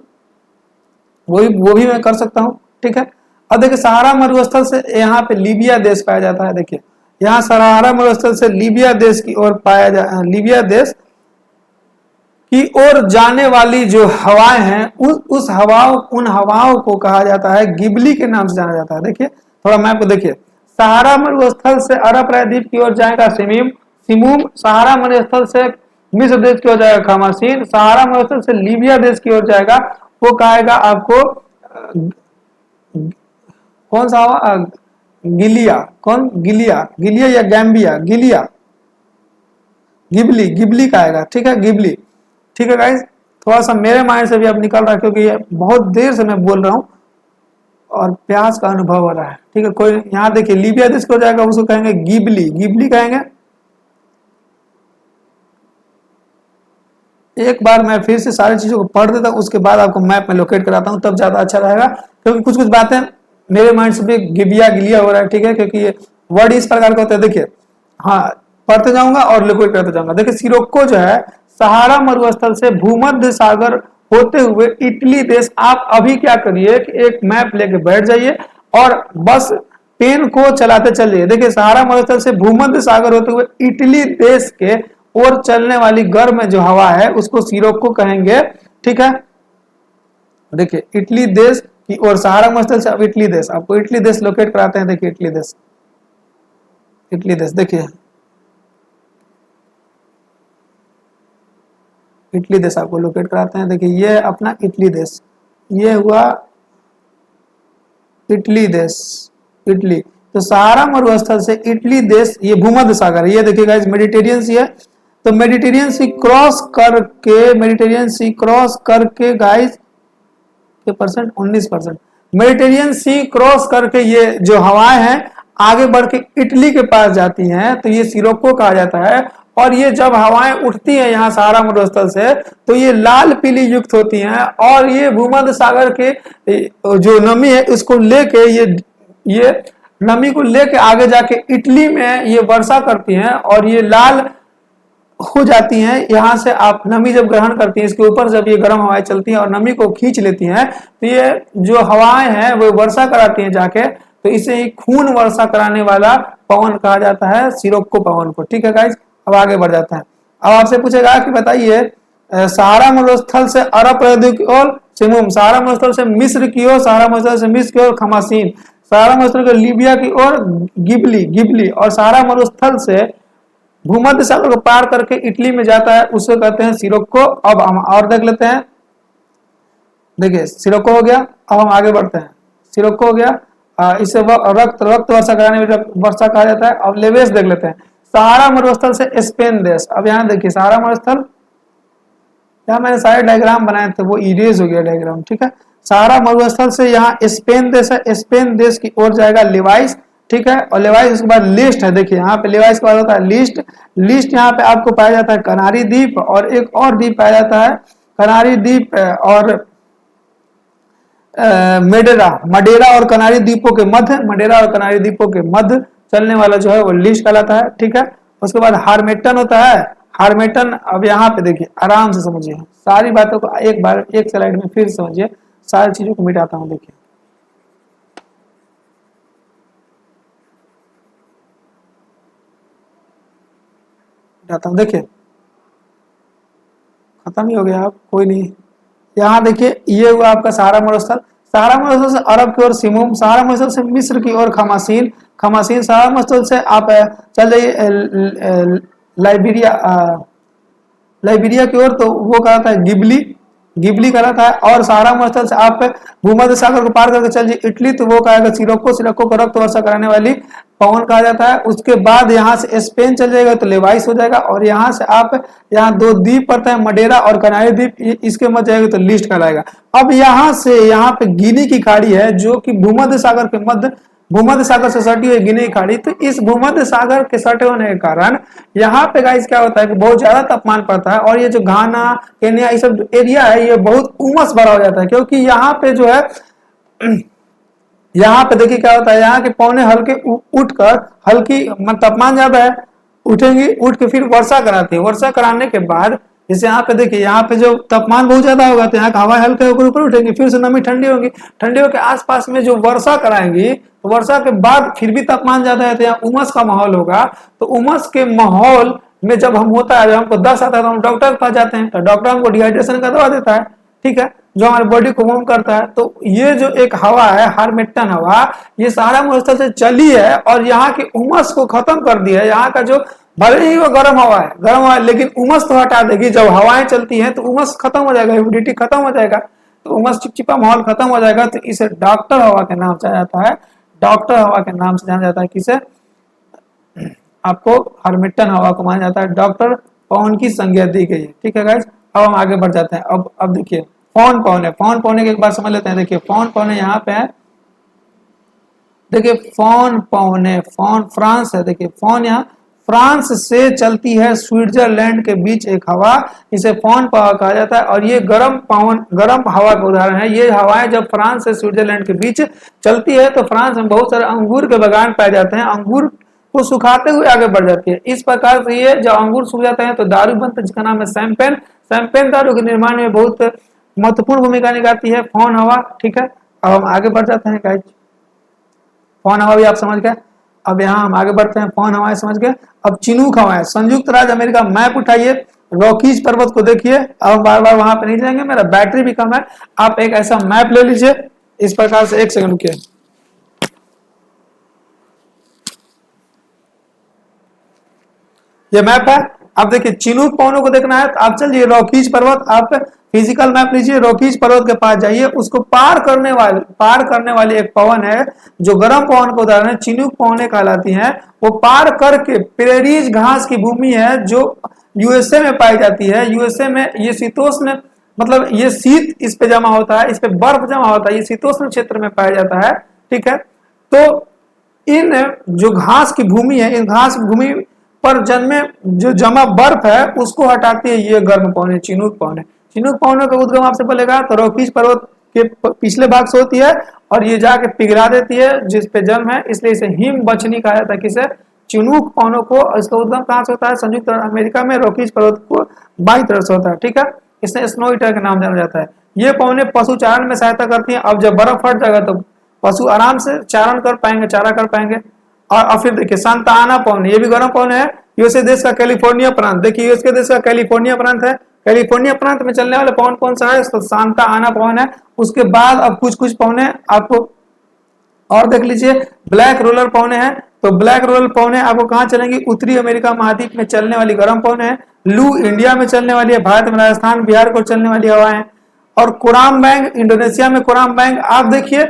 वो भी मैं कर सकता हूँ। ठीक है, अब देखिए सहारा मरुस्थल से यहाँ पे लीबिया देश पाया जाता है। देखिए यहाँ सहारा मरुस्थल से लीबिया देश की ओर लीबिया देश की ओर जाने वाली जो हवाएं हैं, उन हवाओं को कहा जाता है गिबली के नाम से जाना जाता है। देखिए थोड़ा मैप को देखिए, सहारा मरुस्थल से अरब प्रायद्वीप की ओर जाएगा सिमूम, सहारा मरुस्थल से मिस्र देश की ओर जाएगा खामासीन, सहारा मरुस्थल से लीबिया देश की ओर जाएगा वो कहेगा आपको कौन सा हुआ, गिलिया, कौन गिलिया, गिलिया या गैम्बिया, गिलिया, गिबली, गिबली का आएगा, ठीक है, गिबली। ठीक है गाइस, थोड़ा सा मेरे माइंड से भी अब निकल रहा है क्योंकि ये बहुत देर से मैं बोल रहा हूँ और प्यास का अनुभव हो रहा है। ठीक है, कोई यहाँ देखिए लीबिया देश को जाएगा उसको कहेंगे गिबली, गिबली कहेंगे। एक बार मैं फिर से सारी चीजों को पढ़ देता हूँ, उसके बाद आपको मैप में लोकेट कराता हूँ, तब ज्यादा अच्छा रहेगा क्योंकि कुछ कुछ बातें मेरे माइंड से भी गिबिया गिलिया हो रहा है। ठीक है, क्योंकि ये वर्ड इस प्रकार का होता है। देखिए, हाँ, पढ़ते जाऊंगा और लोकेट करते जाऊंगा। देखिए, सिरोक्को जो है सहारा मरुस्थल से भूमध्य सागर होते हुए इटली देश, आप अभी क्या करिए कि एक मैप लेके बैठ जाइए और बस पेन को चलाते चलिए। देखिए, सहारा मरुस्थल से भूमध्य सागर होते हुए इटली देश के और चलने वाली गर्म जो हवा है उसको सिरोक्को कहेंगे। ठीक है, देखिए इटली देश की ओर सहारा मरुस्थल से अब इटली देश, आपको इटली देश लोकेट कराते हैं। देखिए इटली देश, इटली देश, देखिए इटली देश आपको लोकेट कराते हैं। देखिए ये अपना इटली देश, ये हुआ इटली देश, इटली। तो सहारा मरुस्थल से इटली देश, ये भूमध्य सागर, ये देखिएगा इस मेडिटेरियन सी है, तो मेडिटेरियन सी क्रॉस करके, मेडिटेरियन सी क्रॉस करके गाइस के परसेंट 19%, मेडिटेरियन सी क्रॉस करके ये जो हवाएं हैं आगे बढ़ के इटली के पास जाती हैं, तो ये सिरोक्को कहा जाता है। और ये जब हवाएं उठती हैं यहाँ सहारा मरुस्थल से तो ये लाल पीली युक्त होती हैं और ये भूमध्य सागर के जो नमी है इसको लेके ये नमी को लेके आगे जाके इटली में ये वर्षा करती हैं और ये लाल हो जाती हैं। यहाँ से आप नमी जब ग्रहण करती हैं, इसके ऊपर जब ये गर्म हवाएं चलती हैं और नमी को खींच लेती हैं, तो ये जो हवाएं हैं वो वर्षा कराती हैं जाके, तो इसे ही खून वर्षा कराने वाला पवन कहा जाता है, सिरोक्को पवन को। ठीक है गाइस, अब आगे बढ़ जाते हैं। अब आपसे पूछेगा कि बताइए सहारा मरुस्थल से अरब प्रायद्वीप की ओर सिमूम, सहारा मरुस्थल से मिस्र की ओर, सहारा मरुस्थल से मिस्र की ओर खामासीन, सहारा मरुस्थल से लीबिया की ओर गिबली, गिबली, और सहारा मरुस्थल से भूमध्य सागर को पार करके इटली में जाता है, उसे कहते हैं सिरोक्को। अब हम और देख लेते हैं। देखिए सिरोक्को हो गया, अब हम आगे बढ़ते हैं। सिरोक्को हो गया, इसे रक्त वर्षा कराने में वर्षा कहा जाता है। अब लेवेस देख लेते हैं। सहारा मरुस्थल से स्पेन देश, अब यहाँ देखिए सहारा मरुस्थल, यहाँ मैंने सारे डायग्राम बनाए थे वो इरेज हो गया डायग्राम। ठीक है, सहारा मरुस्थल से यहाँ स्पेन देश है, स्पेन देश की ओर जाएगा लेवाइस। ठीक है, और लेवाइस उसके बाद लिस्ट है। देखिए यहाँ पे लेवाइस के बाद होता है लिस्ट, लिस्ट यहाँ पे आपको पाया जाता है कनारी द्वीप, और एक और द्वीप पाया जाता है कनारी द्वीप और मेडेरा, मडेरा और कनारी द्वीपों के मध्य, मडेरा और कनारी द्वीपों के मध्य चलने वाला जो है वो लिस्ट कहलाता है। ठीक है, उसके बाद हार्मेटन होता है, हार्मेटन। अब यहाँ पे देखिए आराम से समझिए, सारी बातों को एक बार एक स्लाइड में फिर समझिए, सारी चीजों को मिटाता हूँ। देखिए मिटाता हूँ, देखिए खत्म ही हो गया, आप कोई नहीं। यहाँ देखिए ये हुआ आपका सहारा मरुस्थल, सहारा मरुस्थल से अरब की ओर सिमूम, सहारा मरुस्थल से मिस्र की ओर खामासीन, खामासीन, सहारा मरुस्थल से आप चल जाइए लाइबेरिया, लाइबेरिया की ओर, तो वो कहता है गिबली, गिबली कहलाता है। और सहारा मरुस्थल से आप भूमध्य सागर को पार करके चल जाइए इटली, तो वो कहेगा सिरोक्को, सिरोक्को को रक्त वर्षा कराने वाली पवन कहा जाता है। उसके बाद यहाँ से स्पेन चल जाएगा तो लेवाइस हो जाएगा, और यहाँ से आप यहाँ दो द्वीप पड़ता है मडेरा और कनारी द्वीप, इसके मध्य जाएगा तो लिस्ट कहलाएगा। अब यहाँ से यहाँ पे गिनी की खाड़ी है जो कि भूमध्य सागर के मध्य, भूमध्य सागर से सटी हुई गिनी की खाड़ी, तो इस भूमध्य सागर के सटे होने के कारण यहाँ पे गाइस क्या होता है कि बहुत ज्यादा तापमान पड़ता है, और ये जो घाना केन्या ये सब एरिया है ये बहुत उमस भरा हो जाता है, क्योंकि यहाँ पे जो है यहाँ पे देखिए क्या होता है, यहाँ के पौने हल्के उठकर हल्की तापमान ज्यादा है, उठेंगी, उठ के फिर वर्षा कराती है, वर्षा कराने के बाद जैसे यहाँ पे देखिए यहाँ पे जो तापमान बहुत ज्यादा होगा तो यहाँ हवा हल्के होकर ऊपर उठेंगी, फिर से नमी ठंडी होगी, ठंडी होकर आसपास में जो वर्षा कराएंगी, तो वर्षा के बाद फिर भी तापमान ज्यादा है तो यहाँ उमस का माहौल होगा। तो उमस के माहौल में जब हम होता है, जब हमको दस्त आता है तो हम डॉक्टर के पास जाते हैं, तो डॉक्टर हमको डिहाइड्रेशन का दवा देता है। ठीक है, जो हमारी बॉडी को वार्म करता है। तो ये जो एक हवा है हार्मेटन हवा, ये सहारा मरुस्थल से चली है और यहाँ की उमस को खत्म कर दिया है। यहाँ का जो भले ही वो गर्म हवा है, लेकिन उमस तो हटा देगी। जब हवाएं चलती हैं तो उमस खत्म हो जाएगा, ह्यूमिडिटी खत्म हो जाएगा, तो उमस चिपचिपा माहौल खत्म हो जाएगा। तो इसे डॉक्टर हवा के नाम से जाना जाता है, डॉक्टर हवा के नाम से जाना जाता है। किसे? आपको हार्मेटन हवा को माना जाता है, डॉक्टर पवन की संज्ञा दी गई है। ठीक है गाइस, अब हम आगे बढ़ जाते हैं। अब देखिए फोन पवन है, फोन पवन की एक बार समझ लेते हैं। देखिए फोन पवन यहाँ पे है, देखिए फोन पवन है, फोन फ्रांस है। देखिए फोन यहाँ फ्रांस से चलती है स्विट्जरलैंड के बीच एक हवा, इसे फोन पवन कहा जाता है। और ये गर्म पवन, गर्म हवा का उदाहरण है। ये हवाएं जब फ्रांस से स्विट्जरलैंड के बीच चलती है तो फ्रांस में बहुत सारे अंगूर के बागान पाए जाते हैं, अंगूर को सुखाते हुए आगे बढ़ जाती है। इस प्रकार से ये जब अंगूर सूख जाते हैं तो दारू बनता है जिसका नाम है शैंपेन। शैंपेन दारू के निर्माण में बहुत महत्वपूर्ण भूमिका निभाती है फोन हवा। ठीक है, अब हम आगे बढ़ जाते हैं गाइस। फोन हवा भी आप समझ गए। अब यहाँ हम आगे बढ़ते हैं, फोन हवाएं समझ गए। अब चिनूक हवाएं, संयुक्त राज्य अमेरिका, मैप उठाइए, रॉकीज पर्वत को देखिए। अब बार बार वहां पे नहीं जाएंगे, मेरा बैटरी भी कम है। आप एक ऐसा मैप ले लीजिए इस प्रकार से, एक सेकंड रुकिए। ये मैप है। आप देखिए चिनूक पवनों को देखना है तो आप चलिए रॉकीज पर्वत, आप फिजिकल मैप लीजिए, रॉकीज पर्वत के पास जाइए, उसको पार करने वाली एक पवन है जो गर्म पवन का उदाहरण है, चिनूक पवनें कहलाती हैं। वो पार करके प्रेरीज घास की भूमि है जो यूएसए में पाई जाती है। यूएसए में ये शीतोष्ण, मतलब ये शीत इस पे जमा होता है, इस पे बर्फ जमा होता है, ये शीतोष्ण क्षेत्र में पाया जाता है। ठीक है, तो इन जो घास की भूमि है, इन घास की भूमि पर जन्मे जो जमा बर्फ है उसको हटाती है ये गर्म पवनें, चिनूक पवनें। चिनूक पवनों का उद्गम आपसे बोलेगा तो रॉकीज पर्वत के पिछले भाग से होती है और ये जाके पिघला देती है जिस पे जन्म है, इसलिए इसे हिम बछनी कहा जाता है। किसे? चिनूक पवनों को। इसका उद्गम कहाँ से होता है? संयुक्त अमेरिका में रॉकीज पर्वत को बाई तरफ से होता है। ठीक है, इसे स्नो ईटर के नाम जाना जाता है। ये पवनें पशु चारण में सहायता करती हैं। अब जब बर्फ हट जाएगा तो पशु आराम से चारण कर पाएंगे, चारा कर पाएंगे। और फिर देखिए सांता आना पवन, ये भी गर्म पवन है। यूएसए देश का कैलिफोर्निया प्रांत, देखिए यूएसए देश का कैलिफोर्निया प्रांत है, कैलिफोर्निया प्रांत में चलने वाले पवन कौन सा है? तो सांता आना पवन है। उसके बाद अब कुछ पवनें आपको और देख लीजिए, ब्लैक रोलर पवनें हैं। तो ब्लैक रोलर पवनें आपको कहाँ चलेंगी? उत्तरी अमेरिका महाद्वीप में चलने वाली गर्म पवनें हैं। लू इंडिया में चलने वाली है, भारत में राजस्थान बिहार को चलने वाली हवाएं। और कोराम बैंग, इंडोनेशिया में कोराम बैंग। आप देखिए,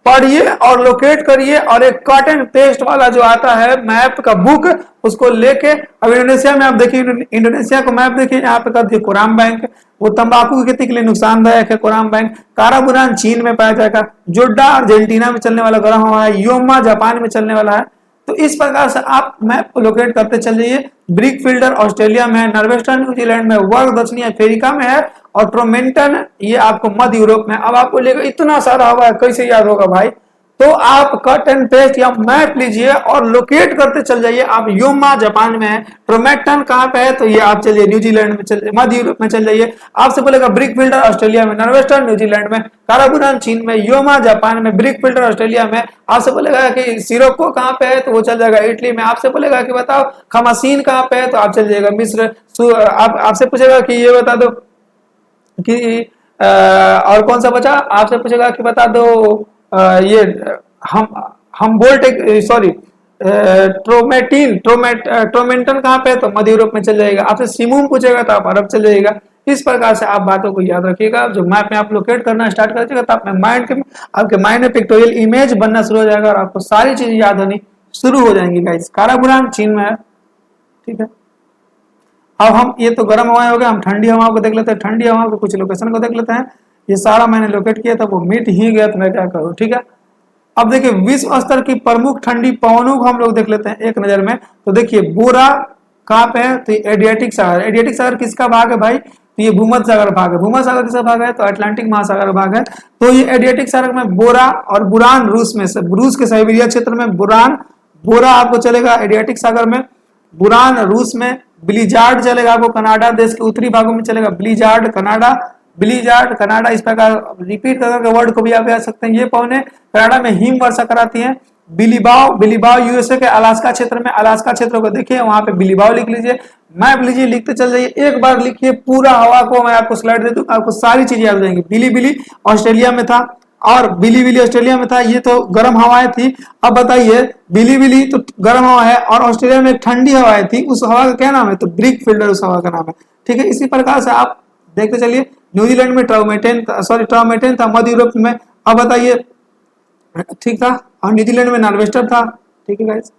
पढ़िए और लोकेट करिए, और एक कट एंड पेस्ट वाला जो आता है मैप का बुक, उसको लेके अब इंडोनेशिया में आप देखिए, इंडोनेशिया को मैप देखिए, यहाँ पे कर दिए कोराम बैंक। वो तंबाकू की खेती के लिए नुकसानदायक है कोराम बैंक। काराबुरान चीन में पाया जाएगा। जोड्डा अर्जेंटीना में चलने वाला गर्म हवा है। योमा जापान में चलने वाला है। तो इस प्रकार से आप मैप को लोकेट करते चल जाइए। ब्रिक फिल्डर ऑस्ट्रेलिया में है, नॉर्वेस्टर्न न्यूजीलैंड में, वर्ग दक्षिणी अफ्रीका में है, और ट्रोमेंटन ये आपको मध्य यूरोप में। अब आपको लेगा इतना सारा हवा है, कैसे याद होगा भाई? तो आप कट एंड पेस्ट या मैप लीजिए और लोकेट करते चल जाइए। आप योमा जापान में है, ट्रोमेटन कहाँ पे है? तो ये आप चलिए न्यूजीलैंड में, चलिए मध्य यूरोप में चल जाइए। आपसे बोलेगा ब्रिक फिल्डर ऑस्ट्रेलिया में, नॉर्वेस्टर्न न्यूजीलैंड में, काराबुरान चीन में, योमा जापान में, ब्रिक फिल्डर ऑस्ट्रेलिया में। आपसे बोलेगा कि सिरोको कहाँ पे है? तो वो चल जाएगा इटली में। आपसे बोलेगा कि बताओ खमासीन कहाँ पे है? तो आप चल जाइएगा मिस्र। आपसे पूछेगा कि ये बता दो कि और कौन सा बचा? आपसे पूछेगा कि बता दो ये हम बोल्ट, सॉरी ट्रोमेंटन कहाँ पे है? तो मध्य यूरोप में चल जाएगा। आपसे सिमुम पूछेगा तो आप अरब चल जाएगा। इस प्रकार से आप बातों को याद रखिएगा। जो मैप में आप लोकेट करना स्टार्ट कर देगा तो आपके माइंड में पिक्टोरियल इमेज बनना शुरू हो जाएगा और आपको सारी चीजें याद होनी शुरू हो जाएंगी गाइस। काराबुरान चीन में है। ठीक है, अब हम ये तो गर्म हवाएं हो गए, हम ठंडी हवाओं को देख लेते हैं। ठंडी हवाओं के कुछ लोकेशन को देख लेते हैं। ये सारा मैंने लोकेट किया था, वो मिट ही गया तो मैं क्या करूँ। ठीक है, अब देखिए विश्व स्तर की प्रमुख ठंडी पवनों को हम लोग देख लेते हैं एक नजर में। तो देखिए बोरा कहाँ पे है? तो एडियाटिक सागर। एडियाटिक सागर किसका भाग है भाई? तो ये भूमध्य सागर भाग है। भूमध्य सागर किसका भाग है? तो अटलांटिक महासागर भाग है। तो ये एडियाटिक सागर में बोरा और बुरान, रूस में से, रूस के साइबेरिया क्षेत्र में बुरान, बोरा आपको चलेगा एडियाटिक सागर में, बुरान रूस में, ब्लिजार्ड चलेगा आपको कनाडा देश के उत्तरी भागों में चलेगा, ब्लिजार्ड कनाडा, ब्लिजार्ड कनाडा। इस प्रकार रिपीट करके वर्ड को भी आप याद सकते हैं। ये पवनें कनाडा में हिम वर्षा कराती हैं। बिलीबाओ यूएसए के अलास्का क्षेत्र में, अलास्का क्षेत्र को देखिए, वहां पे बिलीबाओ लिख लीजिए। मैप लीजिए, लिखते चल जाइए, एक बार लिखिए पूरा हवा को, मैं आपको स्लाइड दे दूं, आपको सारी चीजें याद हो जाएंगी। बिली बिली ऑस्ट्रेलिया में था, और बिली बिली ऑस्ट्रेलिया में था, ये तो गर्म हवाएं थी। अब बताइए, बिली बिली तो गर्म हवा है, और ऑस्ट्रेलिया में एक ठंडी हवाएं थी, उस हवा का क्या नाम है? तो ब्रिक फिल्डर उस हवा का नाम है। ठीक है, इसी प्रकार से आप देखते चलिए, न्यूजीलैंड में ट्राउमेटेन, सॉरी ट्राउमेटेन था, मध्य यूरोप में। अब बताइए, ठीक था, और न्यूजीलैंड में नार्वेस्टर था। ठीक है गाइस,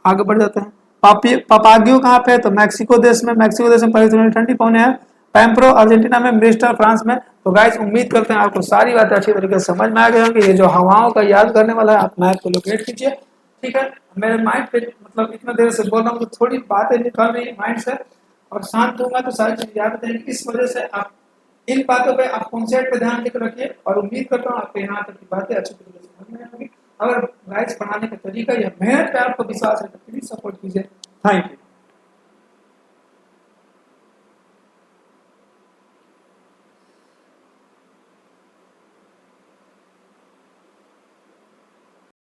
आगे बढ़ जाते हैं। पापागियो कहाँ पे है? तो मैक्सिको देश में, मैक्सिको देश में पहले ठंडी पौने है। पैम्प्रो अर्जेंटीना में, ब्रिस्टल फ्रांस में। तो गाइस उम्मीद करते हैं आपको सारी बातें अच्छी तरीके से समझ में आ गई होंगी। ये जो हवाओं का याद करने वाला है, आप मैप को लोकेट कीजिए। ठीक है, मेरे माइंड पे मतलब इतना देर से बोल रहा हूँ तो थोड़ी बातें निकल रही है माइंड से, और शांत दूंगा तो सारी चीज याद रहेंगी। इस वजह से आप इन बातों पे, आप कॉन्सेप्ट पे ध्यान देकर रखिए, और उम्मीद करता हूँ आपको यहाँ तक की बातें अच्छी तरीके से समझ में आएंगी। अगर गाइस पढ़ाने का तरीका या मेहनत पे आपको विश्वास है तो प्लीज सपोर्ट कीजिए। Thank you.